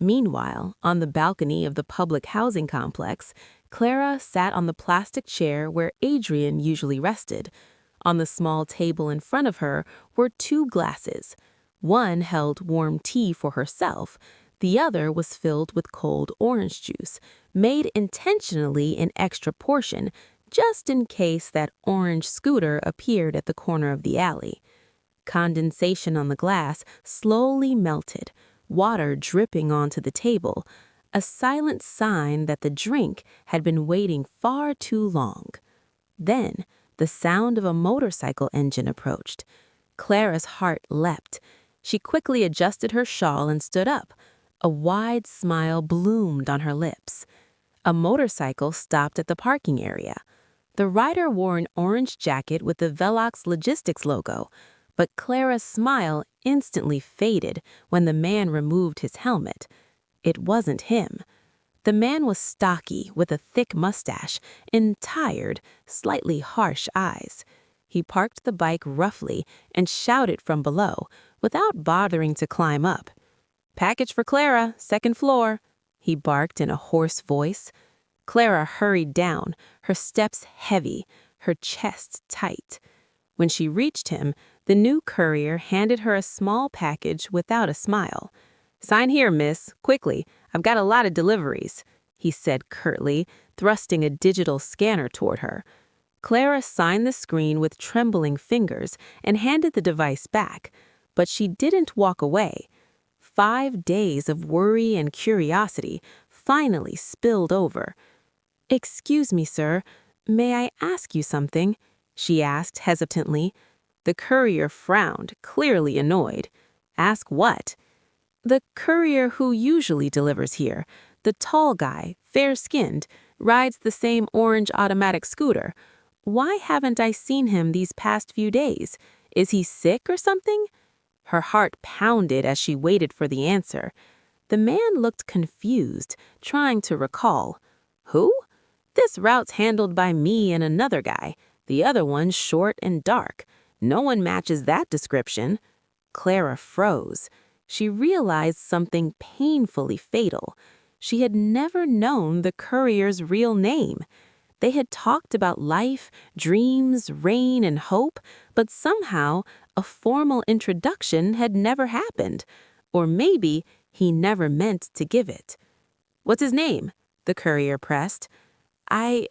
Meanwhile, on the balcony of the public housing complex, Clara sat on the plastic chair where Adrian usually rested. On the small table in front of her were 2 glasses. One held warm tea for herself. The other was filled with cold orange juice, made intentionally in extra portion, just in case that orange scooter appeared at the corner of the alley. Condensation on the glass slowly melted, water dripping onto the table, a silent sign that the drink had been waiting far too long. Then, the sound of a motorcycle engine approached. Clara's heart leapt. She quickly adjusted her shawl and stood up. A wide smile bloomed on her lips. A motorcycle stopped at the parking area. The rider wore an orange jacket with the Velux Logistics logo, but Clara's smile instantly faded when the man removed his helmet. It wasn't him. The man was stocky, with a thick mustache, and tired, slightly harsh eyes. He parked the bike roughly and shouted from below, without bothering to climb up. "Package for Clara, 2nd floor," he barked in a hoarse voice. Clara hurried down, her steps heavy, her chest tight. When she reached him, the new courier handed her a small package without a smile. "Sign here, miss, quickly. I've got a lot of deliveries," he said curtly, thrusting a digital scanner toward her. Clara signed the screen with trembling fingers and handed the device back, but she didn't walk away. 5 days of worry and curiosity finally spilled over. "Excuse me, sir, may I ask you something?" she asked hesitantly. The courier frowned, clearly annoyed. "Ask what?" "The courier who usually delivers here, the tall guy, fair-skinned, rides the same orange automatic scooter. Why haven't I seen him these past few days? Is he sick or something?" Her heart pounded as she waited for the answer. The man looked confused, trying to recall. "Who? This route's handled by me and another guy. The other one's short and dark. No one matches that description." Clara froze. She realized something painfully fatal. She had never known the courier's real name. They had talked about life, dreams, rain, and hope, but somehow a formal introduction had never happened. Or maybe he never meant to give it. "What's his name?" the courier pressed. I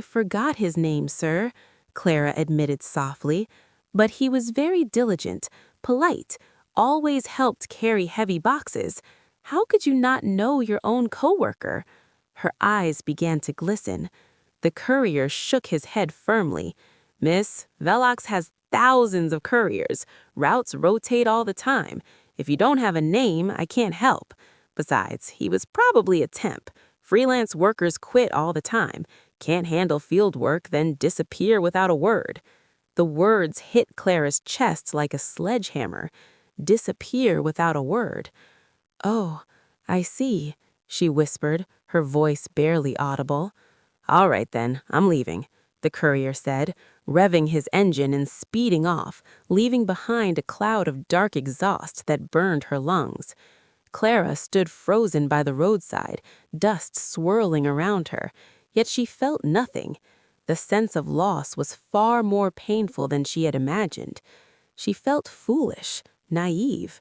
forgot his name, sir," Clara admitted softly. "But he was very diligent, polite, always helped carry heavy boxes. How could you not know your own coworker?" Her eyes began to glisten. The courier shook his head firmly. "Miss, Velux has thousands of couriers. Routes rotate all the time. If you don't have a name, I can't help. Besides, he was probably a temp. Freelance workers quit all the time. Can't handle field work, then disappear without a word." The words hit Clara's chest like a sledgehammer. Disappear without a word. "Oh, I see," she whispered, her voice barely audible. "All right then, I'm leaving," the courier said, revving his engine and speeding off, leaving behind a cloud of dark exhaust that burned her lungs. Clara stood frozen by the roadside, dust swirling around her, yet she felt nothing. The sense of loss was far more painful than she had imagined. She felt foolish, naive.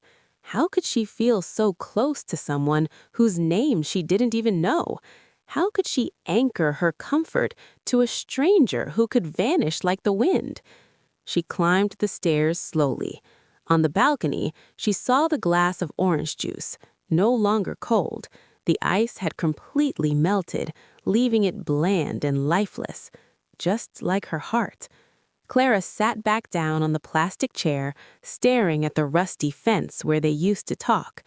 How could she feel so close to someone whose name she didn't even know? How could she anchor her comfort to a stranger who could vanish like the wind? She climbed the stairs slowly. On the balcony, she saw the glass of orange juice, no longer cold. The ice had completely melted, leaving it bland and lifeless, just like her heart. Clara sat back down on the plastic chair, staring at the rusty fence where they used to talk.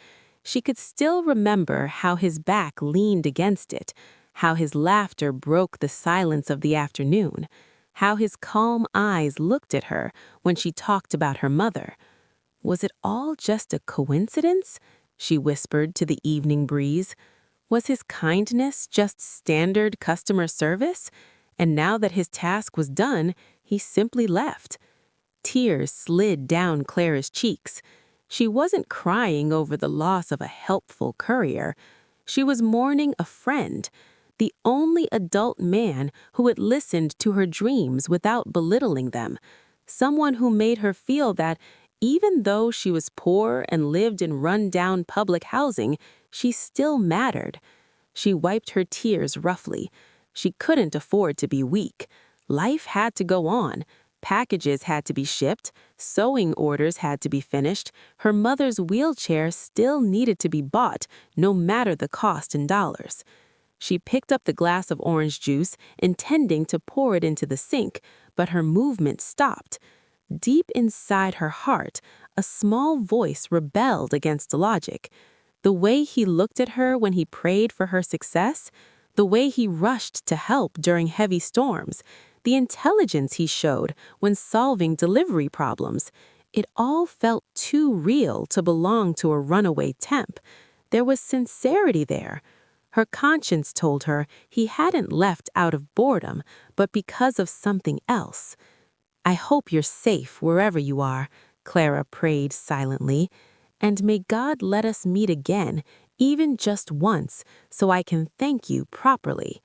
She could still remember how his back leaned against it, how his laughter broke the silence of the afternoon, how his calm eyes looked at her when she talked about her mother. Was it all just a coincidence? She whispered to the evening breeze. Was his kindness just standard customer service? And now that his task was done, he simply left. Tears slid down Clara's cheeks. She wasn't crying over the loss of a helpful courier. She was mourning a friend, the only adult man who had listened to her dreams without belittling them, someone who made her feel that even though she was poor and lived in run-down public housing, she still mattered. She wiped her tears roughly. She couldn't afford to be weak. Life had to go on. Packages had to be shipped. Sewing orders had to be finished. Her mother's wheelchair still needed to be bought, no matter the cost in dollars. She picked up the glass of orange juice, intending to pour it into the sink, but her movement stopped. Deep inside her heart, a small voice rebelled against logic. The way he looked at her when he prayed for her success, the way he rushed to help during heavy storms, the intelligence he showed when solving delivery problems, it all felt too real to belong to a runaway temp. There was sincerity there. Her conscience told her he hadn't left out of boredom, but because of something else. I hope you're safe wherever you are, Clara prayed silently, and may God let us meet again, even just once, so I can thank you properly.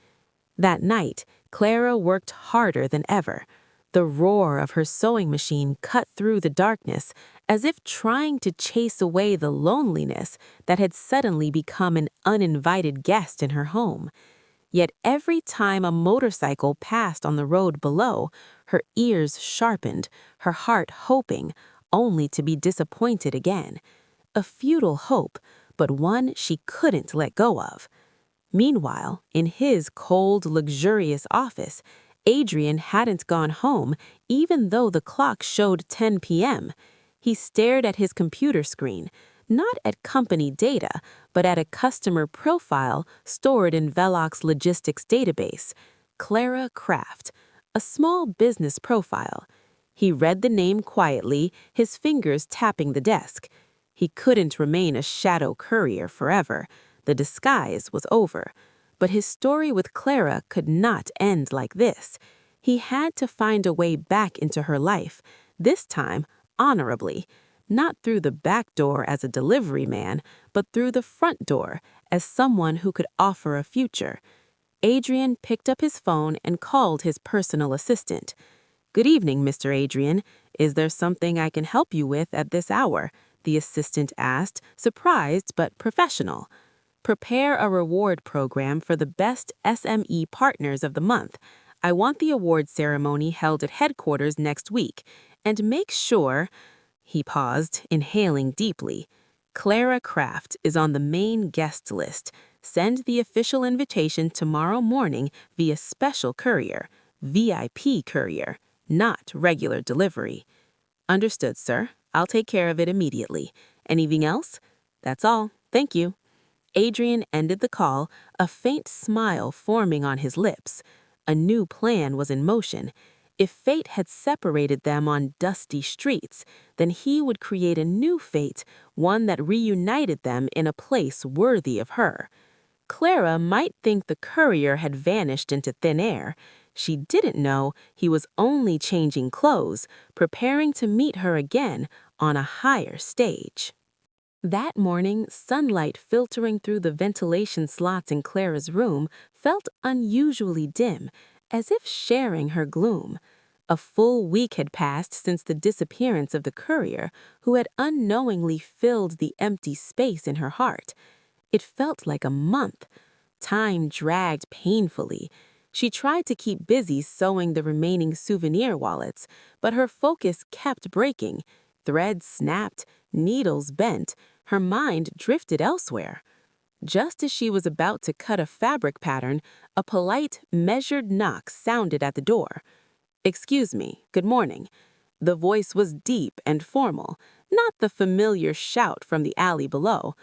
That night, Clara worked harder than ever. The roar of her sewing machine cut through the darkness, as if trying to chase away the loneliness that had suddenly become an uninvited guest in her home. Yet every time a motorcycle passed on the road below, her ears sharpened, her heart hoping, only to be disappointed again. A futile hope, but one she couldn't let go of. Meanwhile, in his cold, luxurious office, Adrian hadn't gone home, even though the clock showed 10 p.m. He stared at his computer screen, not at company data, but at a customer profile stored in Velux Logistics database, Clara Craft, a small business profile. He read the name quietly, his fingers tapping the desk. He couldn't remain a shadow courier forever. The disguise was over. But his story with Clara could not end like this. He had to find a way back into her life, this time honorably, not through the back door as a delivery man, but through the front door as someone who could offer a future. Adrian picked up his phone and called his personal assistant. "Good evening, Mr. Adrian. Is there something I can help you with at this hour?" the assistant asked, surprised but professional. "Prepare a reward program for the best SME partners of the month. I want the award ceremony held at headquarters next week. And make sure—" He paused, inhaling deeply. "Clara Craft is on the main guest list. Send the official invitation tomorrow morning via special courier, VIP courier, not regular delivery." "Understood, sir. I'll take care of it immediately. Anything else?" "That's all. Thank you." Adrian ended the call, a faint smile forming on his lips. A new plan was in motion. If fate had separated them on dusty streets, then he would create a new fate, one that reunited them in a place worthy of her. Clara might think the courier had vanished into thin air. She didn't know he was only changing clothes, preparing to meet her again on a higher stage. That morning, sunlight filtering through the ventilation slots in Clara's room felt unusually dim, as if sharing her gloom. A full week had passed since the disappearance of the courier, who had unknowingly filled the empty space in her heart. It felt like a month. Time dragged painfully. She tried to keep busy sewing the remaining souvenir wallets, but her focus kept breaking. Threads snapped, needles bent, her mind drifted elsewhere. Just as she was about to cut a fabric pattern, a polite, measured knock sounded at the door. "Excuse me, good morning." The voice was deep and formal, not the familiar shout from the alley below.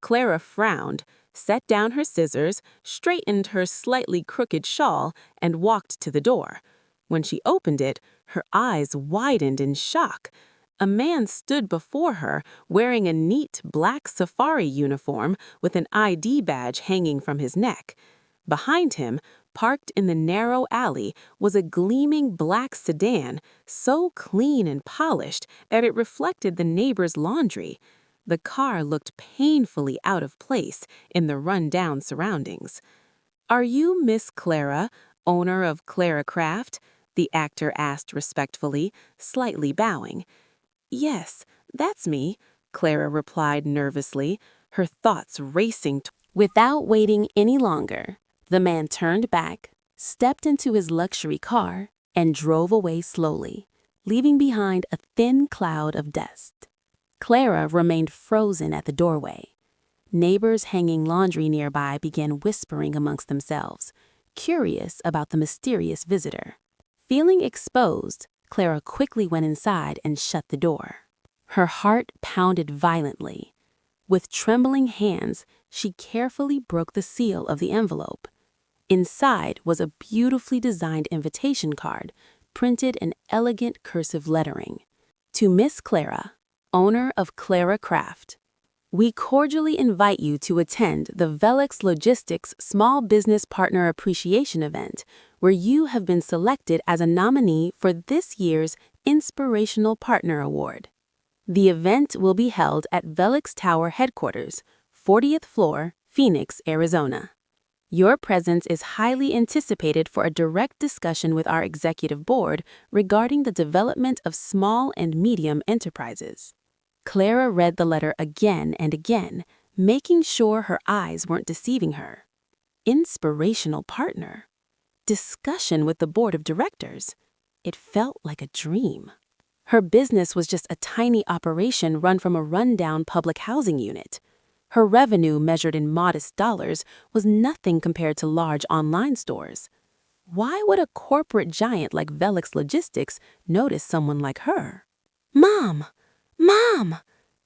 Clara frowned, set down her scissors, straightened her slightly crooked shawl, and walked to the door. When she opened it, her eyes widened in shock. A man stood before her, wearing a neat black safari uniform with an ID badge hanging from his neck. Behind him, parked in the narrow alley, was a gleaming black sedan, so clean and polished that it reflected the neighbor's laundry. The car looked painfully out of place in the run-down surroundings. "Are you Miss Clara, owner of Clara Craft?" the actor asked respectfully, slightly bowing. "Yes, that's me," Clara replied nervously, her thoughts racing. Without waiting any longer, the man turned back, stepped into his luxury car, and drove away slowly, leaving behind a thin cloud of dust. Clara remained frozen at the doorway. Neighbors hanging laundry nearby began whispering amongst themselves, curious about the mysterious visitor. Feeling exposed, Clara quickly went inside and shut the door. Her heart pounded violently. With trembling hands, she carefully broke the seal of the envelope. Inside was a beautifully designed invitation card, printed in elegant cursive lettering. "To Miss Clara, owner of Clara Craft, we cordially invite you to attend the Velux Logistics Small Business Partner Appreciation Event, where you have been selected as a nominee for this year's Inspirational Partner Award. The event will be held at Velux Tower Headquarters, 40th floor, Phoenix, Arizona. Your presence is highly anticipated for a direct discussion with our executive board regarding the development of small and medium enterprises." Clara read the letter again and again, making sure her eyes weren't deceiving her. Inspirational partner. Discussion with the board of directors. It felt like a dream. Her business was just a tiny operation run from a rundown public housing unit. Her revenue, measured in modest dollars, was nothing compared to large online stores. Why would a corporate giant like Velux Logistics notice someone like her? "Mom! Mom!"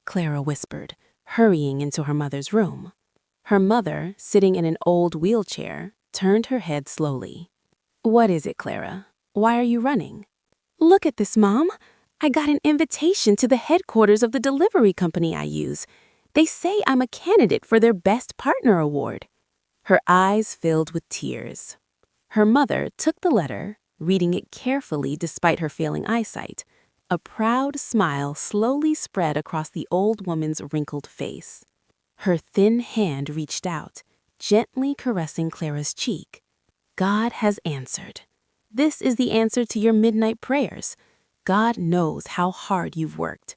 Clara whispered, hurrying into her mother's room. Her mother, sitting in an old wheelchair, turned her head slowly. "What is it, Clara? Why are you running?" "Look at this, Mom. I got an invitation to the headquarters of the delivery company I use. They say I'm a candidate for their Best Partner Award." Her eyes filled with tears. Her mother took the letter, reading it carefully despite her failing eyesight. A proud smile slowly spread across the old woman's wrinkled face. Her thin hand reached out, gently caressing Clara's cheek. "God has answered. This is the answer to your midnight prayers. God knows how hard you've worked.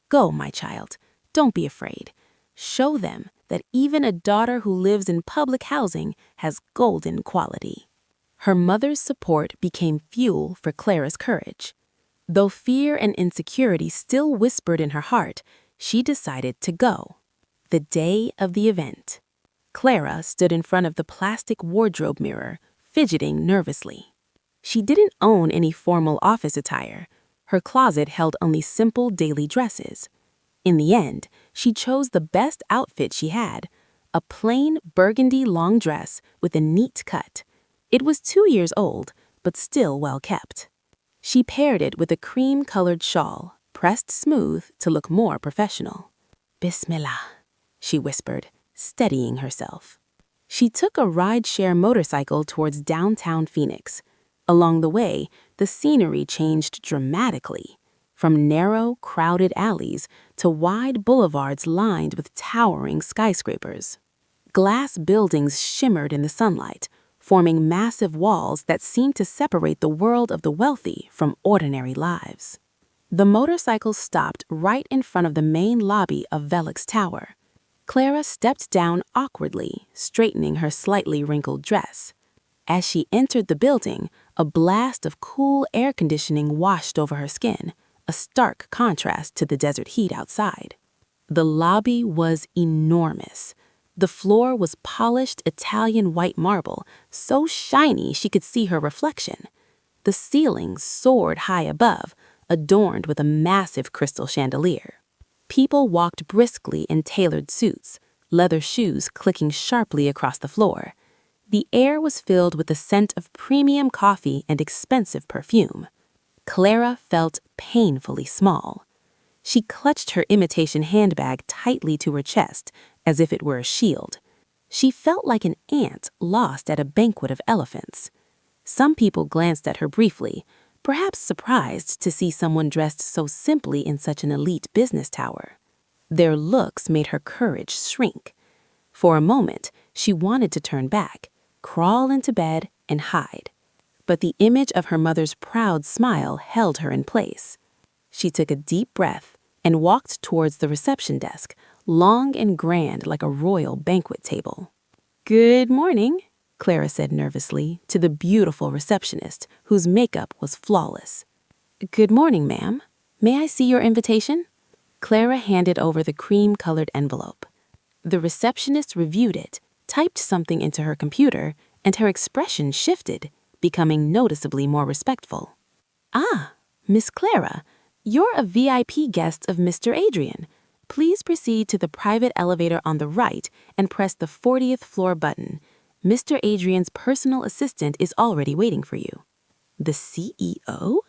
Go, my child. Don't be afraid. Show them that even a daughter who lives in public housing has golden quality." Her mother's support became fuel for Clara's courage. Though fear and insecurity still whispered in her heart, she decided to go. The day of the event. Clara stood in front of the plastic wardrobe mirror, fidgeting nervously. She didn't own any formal office attire. Her closet held only simple daily dresses. In the end, she chose the best outfit she had, a plain burgundy long dress with a neat cut. It was 2 years old, but still well kept. She paired it with a cream-colored shawl, pressed smooth to look more professional. "Bismillah," she whispered, steadying herself. She took a ride-share motorcycle towards downtown Phoenix. Along the way, the scenery changed dramatically, from narrow, crowded alleys to wide boulevards lined with towering skyscrapers. Glass buildings shimmered in the sunlight, forming massive walls that seemed to separate the world of the wealthy from ordinary lives. The motorcycle stopped right in front of the main lobby of Velux Tower. Clara stepped down awkwardly, straightening her slightly wrinkled dress. As she entered the building, a blast of cool air conditioning washed over her skin, a stark contrast to the desert heat outside. The lobby was enormous. The floor was polished Italian white marble, so shiny she could see her reflection. The ceiling soared high above, adorned with a massive crystal chandelier. People walked briskly in tailored suits, leather shoes clicking sharply across the floor. The air was filled with the scent of premium coffee and expensive perfume. Clara felt painfully small. She clutched her imitation handbag tightly to her chest, as if it were a shield. She felt like an ant lost at a banquet of elephants. Some people glanced at her briefly, perhaps surprised to see someone dressed so simply in such an elite business tower. Their looks made her courage shrink. For a moment, she wanted to turn back, crawl into bed, and hide. But the image of her mother's proud smile held her in place. She took a deep breath and walked towards the reception desk, long and grand like a royal banquet table. "Good morning," Clara said nervously to the beautiful receptionist whose makeup was flawless. "Good morning, ma'am. May I see your invitation?" Clara handed over the cream-colored envelope. The receptionist reviewed it, typed something into her computer, and her expression shifted, becoming noticeably more respectful. "Ah, Miss Clara, you're a VIP guest of Mr. Adrian. Please proceed to the private elevator on the right and press the 40th floor button. Mr. Adrian's personal assistant is already waiting for you." The CEO?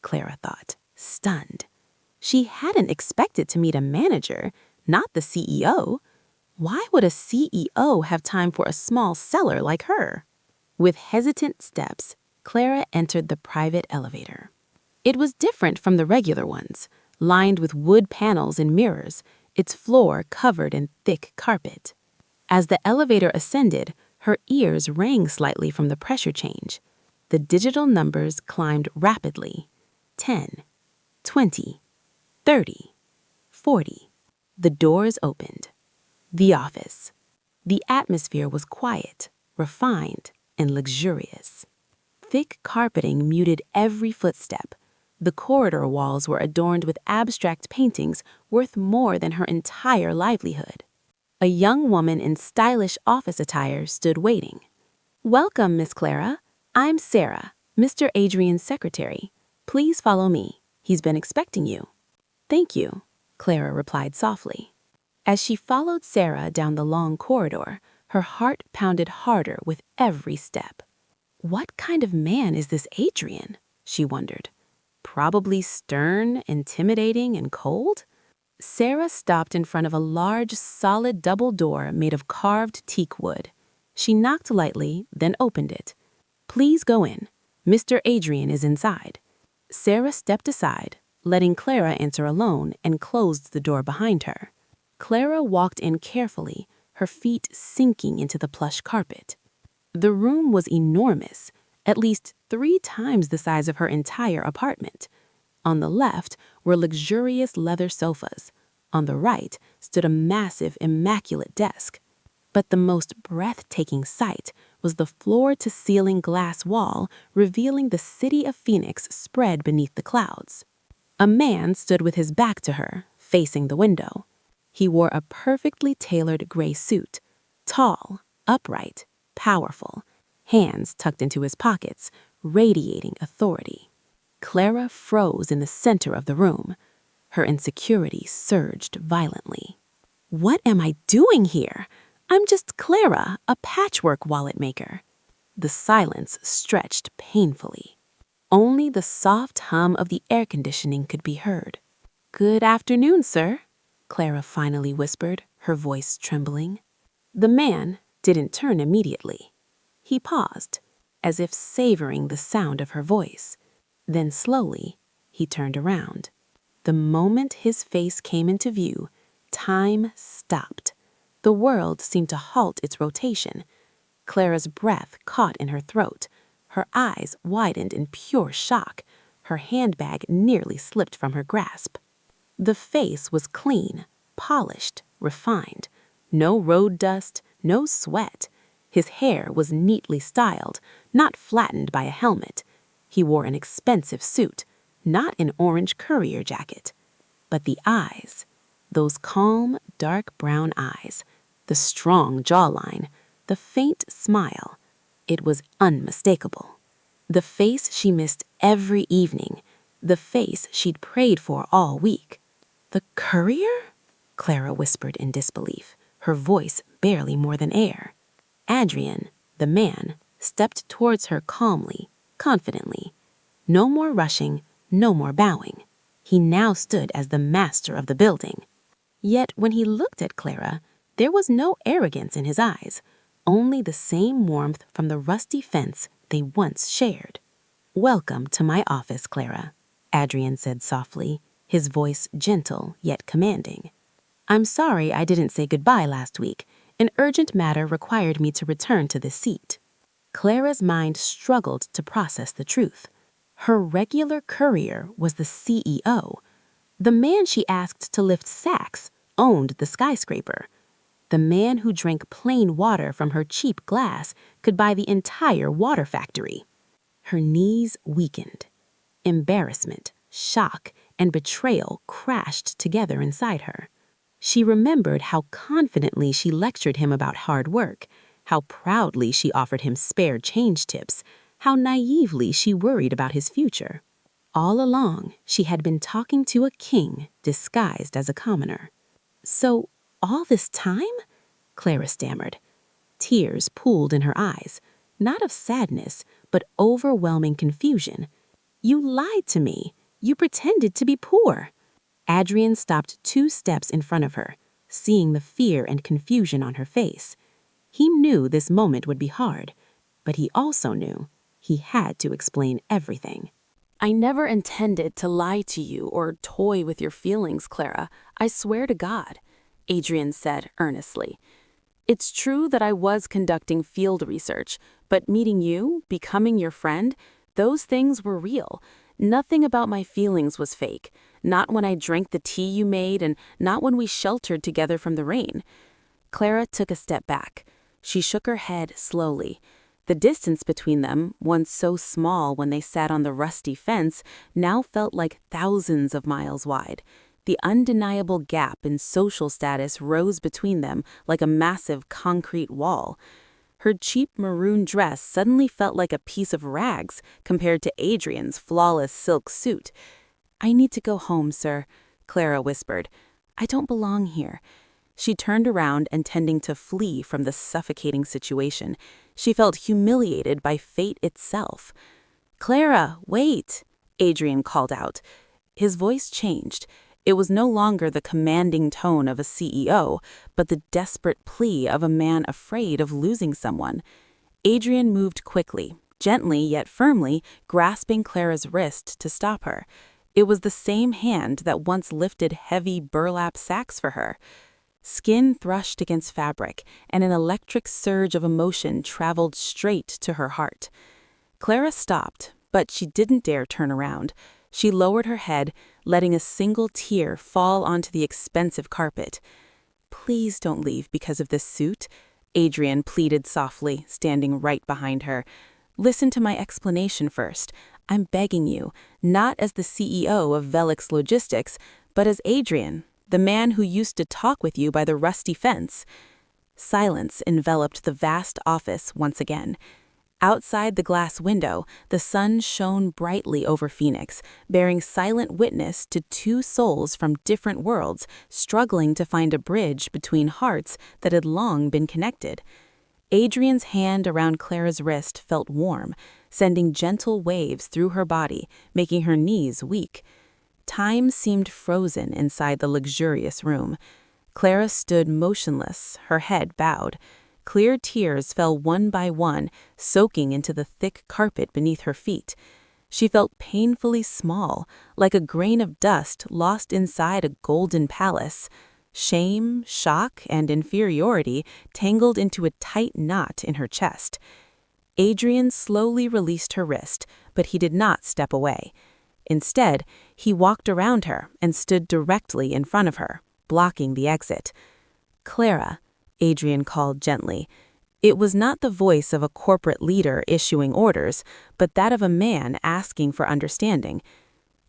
Clara thought, stunned. She hadn't expected to meet a manager, not the CEO. Why would a CEO have time for a small seller like her? With hesitant steps, Clara entered the private elevator. It was different from the regular ones, lined with wood panels and mirrors, its floor covered in thick carpet. As the elevator ascended, her ears rang slightly from the pressure change. The digital numbers climbed rapidly. 10, 20, 30, 40. The doors opened. The office. The atmosphere was quiet, refined, and luxurious. Thick carpeting muted every footstep. The corridor walls were adorned with abstract paintings worth more than her entire livelihood. A young woman in stylish office attire stood waiting. "Welcome, Miss Clara. I'm Sarah, Mr. Adrian's secretary. Please follow me. He's been expecting you." "Thank you," Clara replied softly. As she followed Sarah down the long corridor, her heart pounded harder with every step. What kind of man is this Adrian? She wondered. Probably stern, intimidating, and cold? Sarah stopped in front of a large, solid double door made of carved teak wood. She knocked lightly, then opened it. "Please go in. Mr. Adrian is inside." Sarah stepped aside, letting Clara enter alone, and closed the door behind her. Clara walked in carefully, her feet sinking into the plush carpet. The room was enormous, at least 3 times the size of her entire apartment. On the left were luxurious leather sofas. On the right stood a massive, immaculate desk. But the most breathtaking sight was the floor-to-ceiling glass wall revealing the city of Phoenix spread beneath the clouds. A man stood with his back to her, facing the window. He wore a perfectly tailored gray suit, tall, upright, powerful, hands tucked into his pockets, radiating authority. Clara froze in the center of the room. Her insecurity surged violently. "What am I doing here? I'm just Clara, a patchwork wallet maker." The silence stretched painfully. Only the soft hum of the air conditioning could be heard. "Good afternoon, sir," Clara finally whispered, her voice trembling. The man didn't turn immediately. He paused, as if savoring the sound of her voice. Then slowly, he turned around. The moment his face came into view, time stopped. The world seemed to halt its rotation. Clara's breath caught in her throat. Her eyes widened in pure shock. Her handbag nearly slipped from her grasp. The face was clean, polished, refined. No road dust, no sweat. His hair was neatly styled, not flattened by a helmet. He wore an expensive suit, not an orange Courier jacket. But the eyes, those calm, dark brown eyes, the strong jawline, the faint smile, it was unmistakable. The face she missed every evening, the face she'd prayed for all week. The Courier? Clara whispered in disbelief, her voice barely more than air. Adrian, the man, stepped towards her calmly, confidently. No more rushing, no more bowing. He now stood as the master of the building. Yet when he looked at Clara, there was no arrogance in his eyes, only the same warmth from the rusty fence they once shared. "Welcome to my office, Clara," Adrian said softly, his voice gentle yet commanding. "I'm sorry I didn't say goodbye last week. An urgent matter required me to return to this seat." Clara's mind struggled to process the truth. Her regular courier was the CEO. The man she asked to lift sacks owned the skyscraper. The man who drank plain water from her cheap glass could buy the entire water factory. Her knees weakened. Embarrassment, shock, and betrayal crashed together inside her. She remembered how confidently she lectured him about hard work, how proudly she offered him spare change tips, how naively she worried about his future. All along, she had been talking to a king disguised as a commoner. "So, all this time?" Clara stammered. Tears pooled in her eyes, not of sadness, but overwhelming confusion. "You lied to me. You pretended to be poor." Adrian stopped 2 steps in front of her, seeing the fear and confusion on her face. He knew this moment would be hard, but he also knew he had to explain everything. "I never intended to lie to you or toy with your feelings, Clara. I swear to God," Adrian said earnestly. "It's true that I was conducting field research, but meeting you, becoming your friend, those things were real. Nothing about my feelings was fake. Not when I drank the tea you made and not when we sheltered together from the rain." Clara took a step back. She shook her head slowly. The distance between them, once so small when they sat on the rusty fence, now felt like thousands of miles wide. The undeniable gap in social status rose between them like a massive concrete wall. Her cheap maroon dress suddenly felt like a piece of rags compared to Adrian's flawless silk suit. "I need to go home, sir," Clara whispered. "I don't belong here." She turned around, intending to flee from the suffocating situation. She felt humiliated by fate itself. "Clara, wait!" Adrian called out. His voice changed. It was no longer the commanding tone of a CEO, but the desperate plea of a man afraid of losing someone. Adrian moved quickly, gently yet firmly, grasping Clara's wrist to stop her. It was the same hand that once lifted heavy burlap sacks for her. Skin brushed against fabric, and an electric surge of emotion traveled straight to her heart. Clara stopped, but she didn't dare turn around. She lowered her head, letting a single tear fall onto the expensive carpet. "Please don't leave because of this suit," Adrian pleaded softly, standing right behind her. "Listen to my explanation first. I'm begging you, not as the CEO of Velux Logistics, but as Adrian, the man who used to talk with you by the rusty fence." Silence enveloped the vast office once again. Outside the glass window, the sun shone brightly over Phoenix, bearing silent witness to 2 souls from different worlds struggling to find a bridge between hearts that had long been connected. Adrian's hand around Clara's wrist felt warm, sending gentle waves through her body, making her knees weak. Time seemed frozen inside the luxurious room. Clara stood motionless, her head bowed. Clear tears fell one by one, soaking into the thick carpet beneath her feet. She felt painfully small, like a grain of dust lost inside a golden palace. Shame, shock, and inferiority tangled into a tight knot in her chest. Adrian slowly released her wrist, but he did not step away. Instead, he walked around her and stood directly in front of her, blocking the exit. "Clara, Adrian called gently. It was not the voice of a corporate leader issuing orders, but that of a man asking for understanding.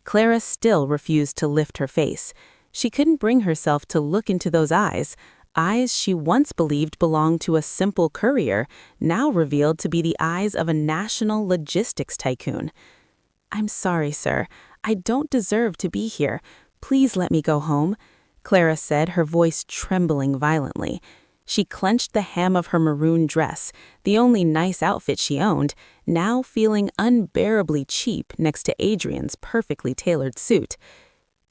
Clara still refused to lift her face. She couldn't bring herself to look into those eyes she once believed belonged to a simple courier, now revealed to be the eyes of a national logistics tycoon. "I'm sorry, sir. I don't deserve to be here. Please let me go home," Clara said, her voice trembling violently. She clenched the hem of her maroon dress, the only nice outfit she owned, now feeling unbearably cheap next to Adrian's perfectly tailored suit.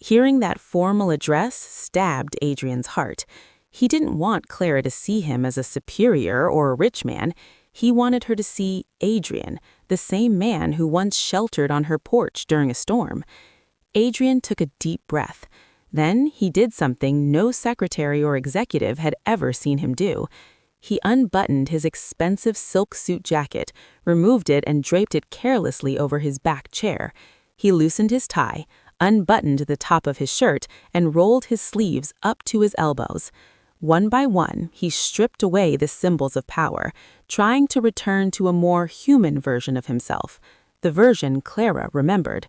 Hearing that formal address stabbed Adrian's heart. He didn't want Clara to see him as a superior or a rich man. He wanted her to see Adrian, the same man who once sheltered on her porch during a storm. Adrian took a deep breath. Then he did something no secretary or executive had ever seen him do. He unbuttoned his expensive silk suit jacket, removed it and draped it carelessly over his back chair. He loosened his tie, unbuttoned the top of his shirt, and rolled his sleeves up to his elbows. One by one, he stripped away the symbols of power, trying to return to a more human version of himself, the version Clara remembered.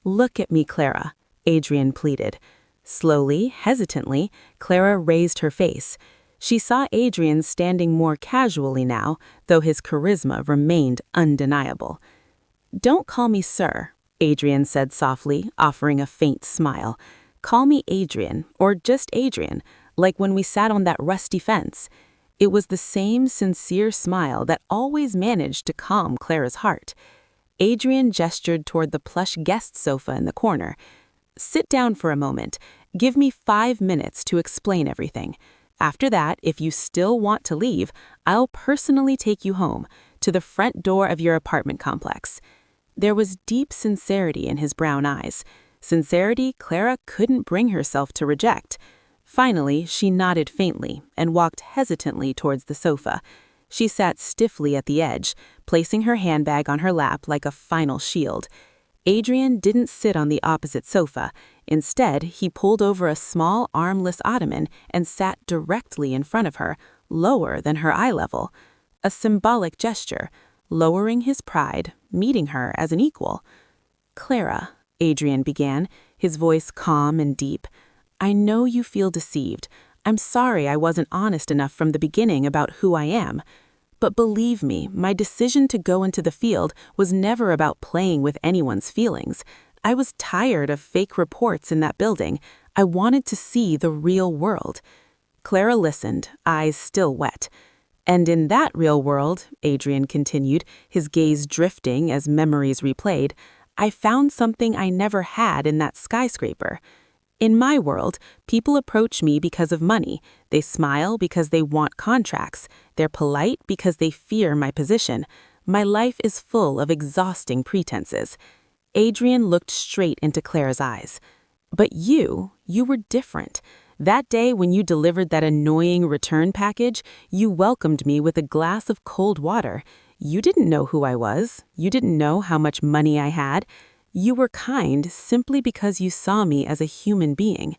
"Look at me, Clara," Adrian pleaded. Slowly, hesitantly, Clara raised her face. She saw Adrian standing more casually now, though his charisma remained undeniable. "Don't call me sir," Adrian said softly, offering a faint smile. "Call me Adrian, or just Adrian, like when we sat on that rusty fence." It was the same sincere smile that always managed to calm Clara's heart. Adrian gestured toward the plush guest sofa in the corner. "Sit down for a moment. Give me 5 minutes to explain everything. After that, if you still want to leave, I'll personally take you home, to the front door of your apartment complex." There was deep sincerity in his brown eyes. Sincerity Clara couldn't bring herself to reject. Finally, she nodded faintly and walked hesitantly towards the sofa. She sat stiffly at the edge, placing her handbag on her lap like a final shield. Adrian didn't sit on the opposite sofa. Instead, he pulled over a small armless ottoman and sat directly in front of her, lower than her eye level. A symbolic gesture, lowering his pride, meeting her as an equal. "Clara," Adrian began, his voice calm and deep, "I know you feel deceived. I'm sorry I wasn't honest enough from the beginning about who I am. But believe me, my decision to go into the field was never about playing with anyone's feelings. I was tired of fake reports in that building. I wanted to see the real world." Clara listened, eyes still wet. "And in that real world," Adrian continued, his gaze drifting as memories replayed, "I found something I never had in that skyscraper. In my world, people approach me because of money. They smile because they want contracts. They're polite because they fear my position. My life is full of exhausting pretenses." Adrian looked straight into Clara's eyes. "But you were different. That day when you delivered that annoying return package, you welcomed me with a glass of cold water. You didn't know who I was. You didn't know how much money I had. You were kind simply because you saw me as a human being.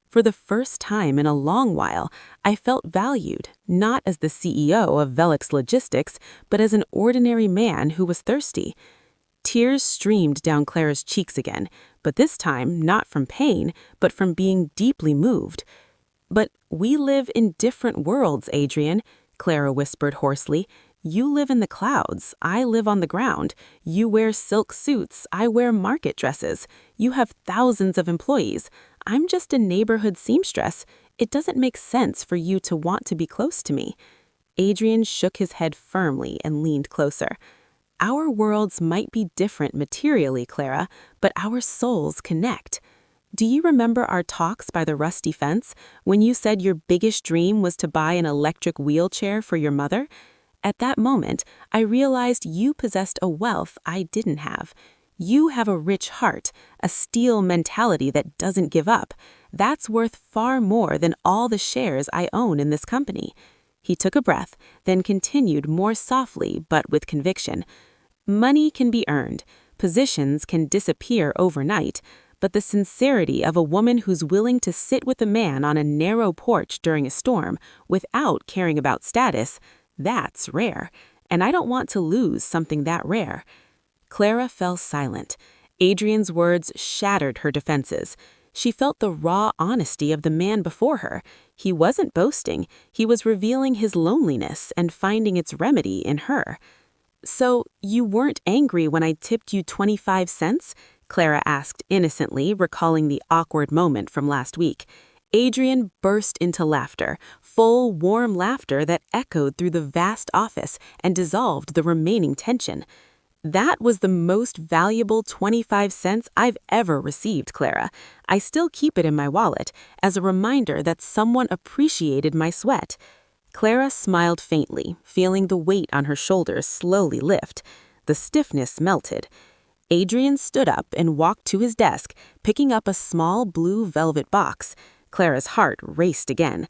For the first time in a long while, I felt valued, not as the CEO of Velux Logistics, but as an ordinary man who was thirsty." Tears streamed down Clara's cheeks again, but this time not from pain, but from being deeply moved. "But we live in different worlds, Adrian," Clara whispered hoarsely. "You live in the clouds, I live on the ground. You wear silk suits, I wear market dresses. You have thousands of employees. I'm just a neighborhood seamstress. It doesn't make sense for you to want to be close to me." Adrian shook his head firmly and leaned closer. "Our worlds might be different materially, Clara, but our souls connect. Do you remember our talks by the rusty fence, when you said your biggest dream was to buy an electric wheelchair for your mother? At that moment, I realized you possessed a wealth I didn't have. You have a rich heart, a steel mentality that doesn't give up. That's worth far more than all the shares I own in this company." He took a breath, then continued more softly but with conviction. "Money can be earned. Positions can disappear overnight. but the sincerity of a woman who's willing to sit with a man on a narrow porch during a storm without caring about status, that's rare. And I don't want to lose something that rare. Clara fell silent. Adrian's words shattered her defenses. She felt the raw honesty of the man before her. He wasn't boasting. He was revealing his loneliness and finding its remedy in her. "So, you weren't angry when I tipped you 25 cents?" Clara asked innocently, recalling the awkward moment from last week. Adrian burst into laughter, full, warm laughter that echoed through the vast office and dissolved the remaining tension. "That was the most valuable 25 cents I've ever received, Clara. I still keep it in my wallet as a reminder that someone appreciated my sweat." Clara smiled faintly, feeling the weight on her shoulders slowly lift. The stiffness melted. Adrian stood up and walked to his desk, picking up a small blue velvet box. Clara's heart raced again.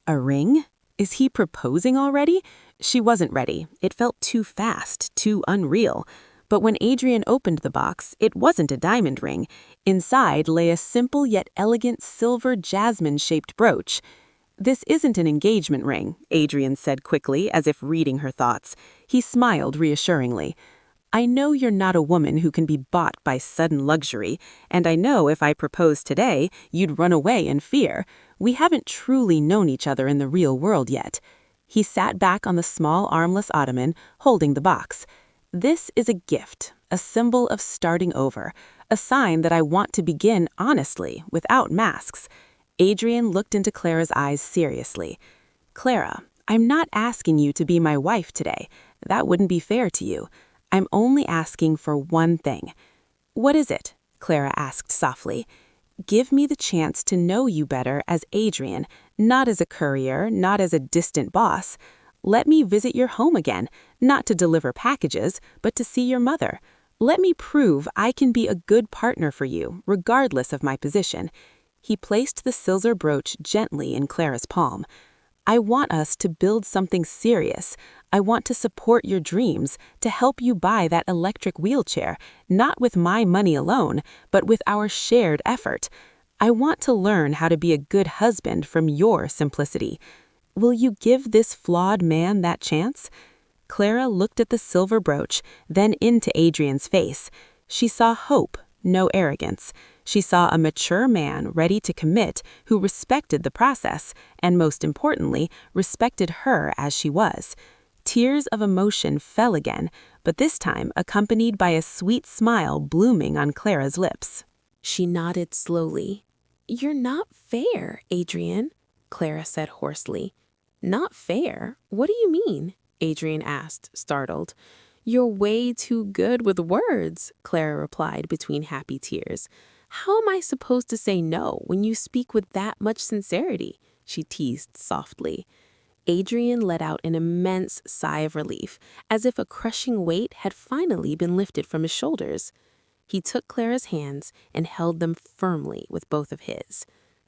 A ring? Is he proposing already? She wasn't ready. It felt too fast, too unreal. But when Adrian opened the box, it wasn't a diamond ring. Inside lay a simple yet elegant silver jasmine-shaped brooch. "This isn't an engagement ring," Adrian said quickly, as if reading her thoughts. He smiled reassuringly. "I know you're not a woman who can be bought by sudden luxury, and I know if I proposed today, you'd run away in fear. We haven't truly known each other in the real world yet." He sat back on the small armless ottoman, holding the box. "This is a gift, a symbol of starting over, a sign that I want to begin honestly, without masks." Adrian looked into Clara's eyes seriously. "Clara, I'm not asking you to be my wife today. That wouldn't be fair to you. I'm only asking for one thing." "What is it?" Clara asked softly. "Give me the chance to know you better as Adrian, not as a courier, not as a distant boss. Let me visit your home again, not to deliver packages, but to see your mother. Let me prove I can be a good partner for you, regardless of my position." He placed the silver brooch gently in Clara's palm. "I want us to build something serious. I want to support your dreams, to help you buy that electric wheelchair, not with my money alone, but with our shared effort. I want to learn how to be a good husband from your simplicity. Will you give this flawed man that chance?" Clara looked at the silver brooch, then into Adrian's face. She saw hope, no arrogance. She saw a mature man ready to commit who respected the process and, most importantly, respected her as she was. Tears of emotion fell again, but this time accompanied by a sweet smile blooming on Clara's lips. She nodded slowly. "You're not fair, Adrian," Clara said hoarsely. "Not fair? What do you mean?" Adrian asked, startled. "You're way too good with words," Clara replied between happy tears. "How am I supposed to say no when you speak with that much sincerity?" she teased softly. Adrian let out an immense sigh of relief, as if a crushing weight had finally been lifted from his shoulders. He took Clara's hands and held them firmly with both of his.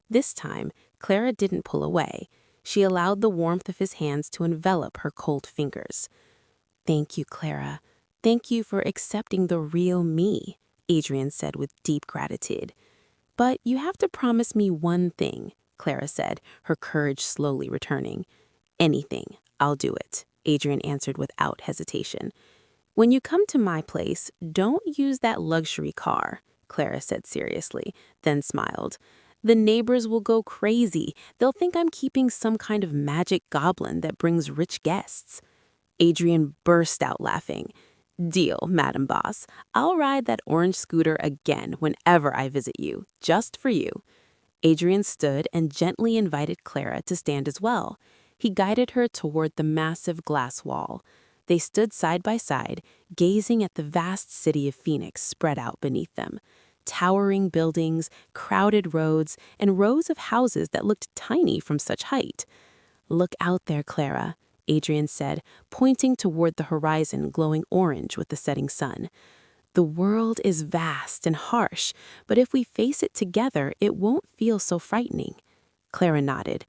This time, Clara didn't pull away. She allowed the warmth of his hands to envelop her cold fingers. "Thank you, Clara. Thank you for accepting the real me," Adrian said with deep gratitude. "But you have to promise me one thing," Clara said, her courage slowly returning. "Anything. I'll do it," Adrian answered without hesitation. "When you come to my place, don't use that luxury car," Clara said seriously, then smiled. "The neighbors will go crazy. They'll think I'm keeping some kind of magic goblin that brings rich guests." Adrian burst out laughing. "Deal, Madam Boss. I'll ride that orange scooter again whenever I visit you, just for you." Adrian stood and gently invited Clara to stand as well. He guided her toward the massive glass wall. They stood side by side, gazing at the vast city of Phoenix spread out beneath them. Towering buildings, crowded roads, and rows of houses that looked tiny from such height. "Look out there, Clara," Adrian said, pointing toward the horizon glowing orange with the setting sun. "The world is vast and harsh, but if we face it together, it won't feel so frightening." Clara nodded.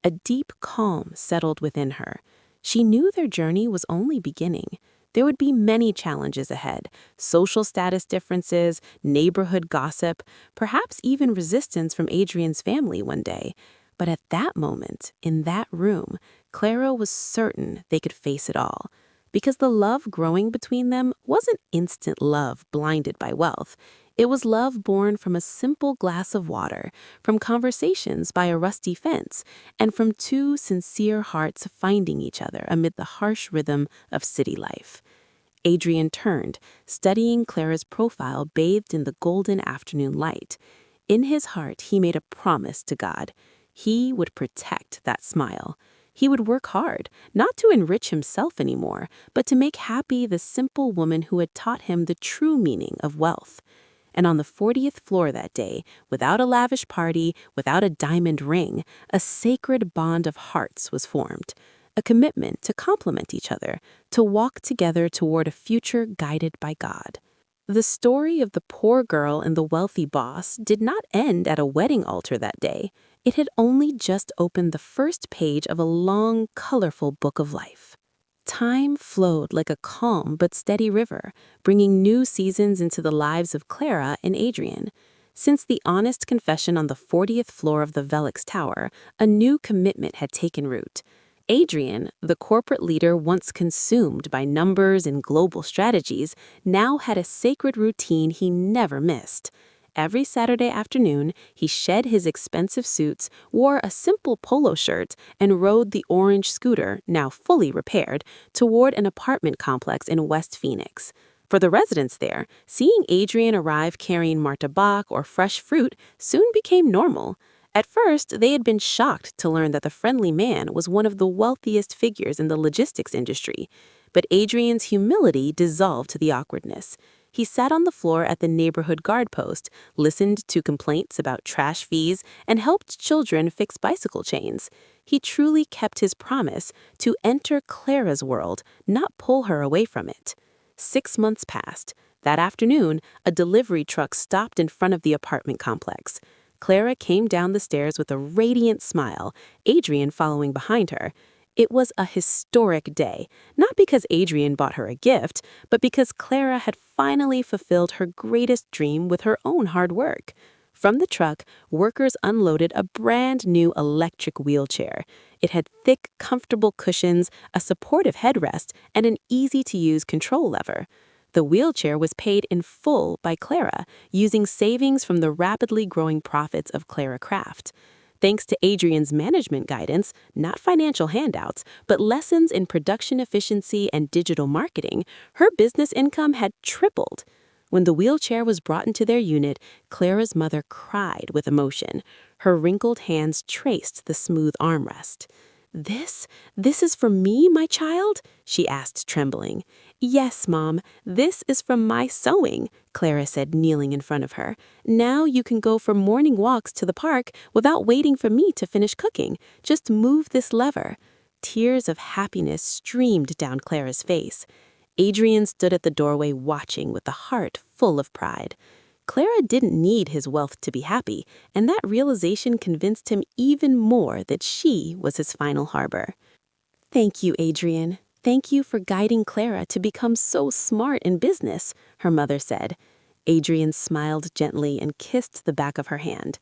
A deep calm settled within her. She knew their journey was only beginning. There would be many challenges ahead: social status differences, neighborhood gossip, perhaps even resistance from Adrian's family one day. But at that moment, in that room, Clara was certain they could face it all. Because the love growing between them wasn't instant love blinded by wealth. It was love born from a simple glass of water, from conversations by a rusty fence, and from two sincere hearts finding each other amid the harsh rhythm of city life. Adrian turned, studying Clara's profile bathed in the golden afternoon light. In his heart, he made a promise to God. He would protect that smile. He would work hard, not to enrich himself anymore, but to make happy the simple woman who had taught him the true meaning of wealth. And on the 40th floor that day, without a lavish party, without a diamond ring, a sacred bond of hearts was formed. A commitment to complement each other, to walk together toward a future guided by God. The story of the poor girl and the wealthy boss did not end at a wedding altar that day. It had only just opened the first page of a long, colorful book of life. Time flowed like a calm but steady river, bringing new seasons into the lives of Clara and Adrian. Since the honest confession on the 40th floor of the Velux Tower, a new commitment had taken root. Adrian, the corporate leader once consumed by numbers and global strategies, now had a sacred routine he never missed. Every Saturday afternoon, he shed his expensive suits, wore a simple polo shirt, and rode the orange scooter, now fully repaired, toward an apartment complex in West Phoenix. For the residents there, seeing Adrian arrive carrying martabak or fresh fruit soon became normal. At first, they had been shocked to learn that the friendly man was one of the wealthiest figures in the logistics industry. But Adrian's humility dissolved the awkwardness. He sat on the floor at the neighborhood guard post, listened to complaints about trash fees, and helped children fix bicycle chains. He truly kept his promise to enter Clara's world, not pull her away from it. 6 months passed. That afternoon, a delivery truck stopped in front of the apartment complex. Clara came down the stairs with a radiant smile, Adrian following behind her. It was a historic day, not because Adrian bought her a gift, but because Clara had finally fulfilled her greatest dream with her own hard work. From the truck, workers unloaded a brand new electric wheelchair. It had thick, comfortable cushions, a supportive headrest, and an easy-to-use control lever. The wheelchair was paid in full by Clara, using savings from the rapidly growing profits of Clara Craft. Thanks to Adrian's management guidance, not financial handouts, but lessons in production efficiency and digital marketing, her business income had tripled. When the wheelchair was brought into their unit, Clara's mother cried with emotion. Her wrinkled hands traced the smooth armrest. This is for me, my child?" she asked, trembling. "Yes, Mom, this is from my sewing," Clara said, kneeling in front of her. "Now you can go for morning walks to the park without waiting for me to finish cooking. Just move this lever." Tears of happiness streamed down Clara's face. Adrian stood at the doorway watching with a heart full of pride. Clara didn't need his wealth to be happy, and that realization convinced him even more that she was his final harbor. "Thank you, Adrian. Thank you for guiding Clara to become so smart in business," her mother said. Adrian smiled gently and kissed the back of her hand.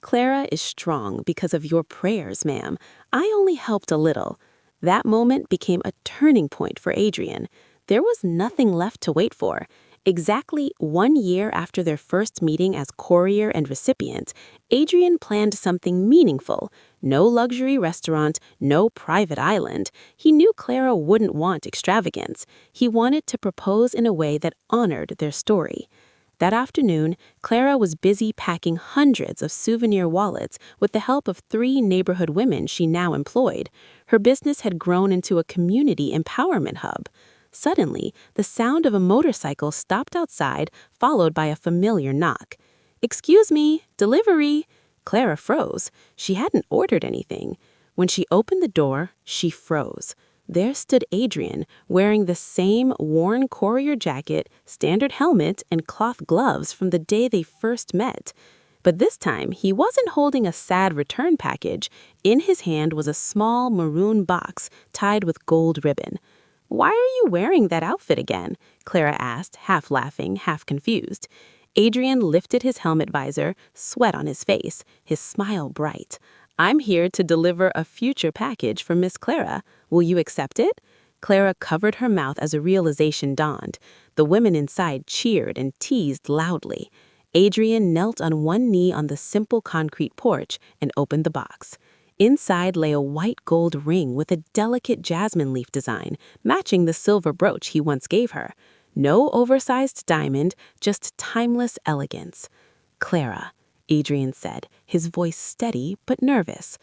"Clara is strong because of your prayers, ma'am. I only helped a little." That moment became a turning point for Adrian. There was nothing left to wait for. Exactly 1 year after their first meeting as courier and recipient, Adrian planned something meaningful. No luxury restaurant, no private island. He knew Clara wouldn't want extravagance. He wanted to propose in a way that honored their story. That afternoon, Clara was busy packing hundreds of souvenir wallets with the help of 3 neighborhood women she now employed. Her business had grown into a community empowerment hub. Suddenly, the sound of a motorcycle stopped outside, followed by a familiar knock. "Excuse me, delivery." Clara froze. She hadn't ordered anything. When she opened the door, she froze. There stood Adrian, wearing the same worn Courier jacket, standard helmet, and cloth gloves from the day they first met. But this time, he wasn't holding a sad return package. In his hand was a small maroon box tied with gold ribbon. "Why are you wearing that outfit again?" Clara asked, half laughing, half confused. Adrian lifted his helmet visor, sweat on his face, his smile bright. "I'm here to deliver a future package for Miss Clara. Will you accept it?" Clara covered her mouth as a realization dawned. The women inside cheered and teased loudly. Adrian knelt on one knee on the simple concrete porch and opened the box. Inside lay a white gold ring with a delicate jasmine leaf design, matching the silver brooch he once gave her. No oversized diamond, just timeless elegance. "Clara," Adrian said, his voice steady but nervous.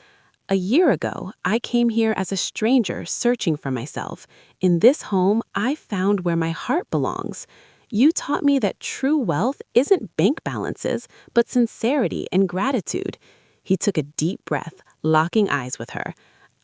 "A year ago, I came here as a stranger searching for myself. In this home, I found where my heart belongs. You taught me that true wealth isn't bank balances, but sincerity and gratitude." He took a deep breath, locking eyes with her.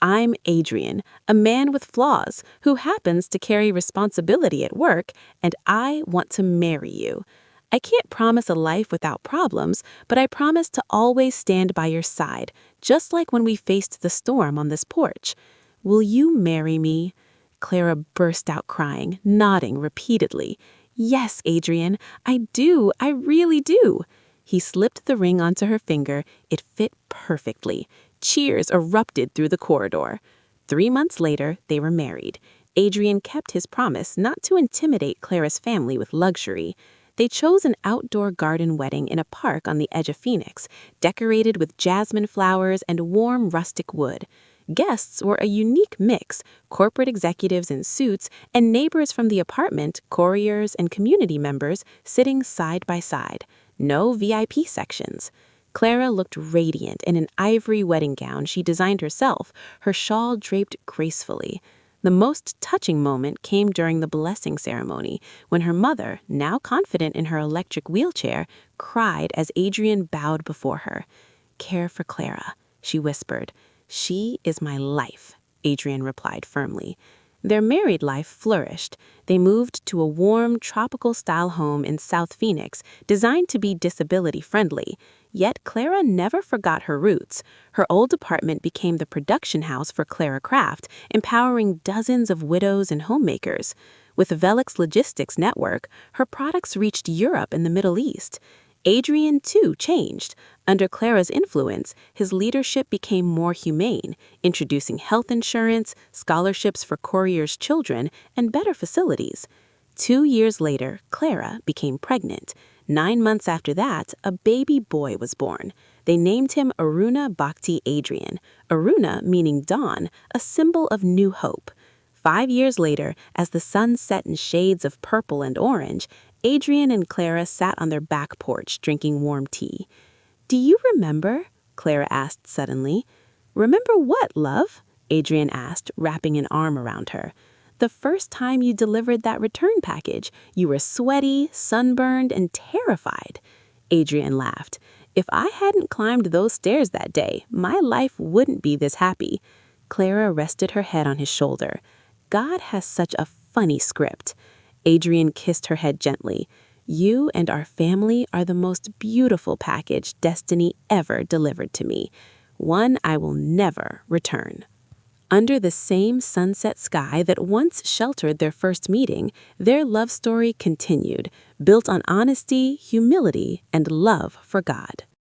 "I'm Adrian, a man with flaws who happens to carry responsibility at work, and I want to marry you. I can't promise a life without problems, but I promise to always stand by your side, just like when we faced the storm on this porch. Will you marry me?" Clara burst out crying, nodding repeatedly. "Yes, Adrian, I do. I really do." He slipped the ring onto her finger. It fit perfectly. Cheers erupted through the corridor. 3 months later, they were married. Adrian kept his promise not to intimidate Clara's family with luxury. They chose an outdoor garden wedding in a park on the edge of Phoenix, decorated with jasmine flowers and warm rustic wood. Guests were a unique mix: corporate executives in suits and neighbors from the apartment, couriers, and community members sitting side by side. No VIP sections. Clara looked radiant in an ivory wedding gown she designed herself, her shawl draped gracefully. The most touching moment came during the blessing ceremony, when her mother, now confident in her electric wheelchair, cried as Adrian bowed before her. "Care for Clara," she whispered. "She is my life," Adrian replied firmly. Their married life flourished. They moved to a warm, tropical-style home in South Phoenix, designed to be disability-friendly. Yet Clara never forgot her roots. Her old apartment became the production house for Clara Craft, empowering dozens of widows and homemakers. With Velux Logistics network, her products reached Europe and the Middle East. Adrian, too, changed. Under Clara's influence, his leadership became more humane, introducing health insurance, scholarships for Courier's children, and better facilities. 2 years later, Clara became pregnant. 9 months after that, a baby boy was born. They named him Aruna Bhakti Adrian, Aruna meaning dawn, a symbol of new hope. 5 years later, as the sun set in shades of purple and orange, Adrian and Clara sat on their back porch drinking warm tea. "Do you remember?" Clara asked suddenly. "Remember what, love?" Adrian asked, wrapping an arm around her. "The first time you delivered that return package. You were sweaty, sunburned, and terrified." Adrian laughed. "If I hadn't climbed those stairs that day, my life wouldn't be this happy." Clara rested her head on his shoulder. "God has such a funny script." Adrian kissed her head gently. "You and our family are the most beautiful package destiny ever delivered to me. One I will never return." Under the same sunset sky that once sheltered their first meeting, their love story continued, built on honesty, humility, and love for God.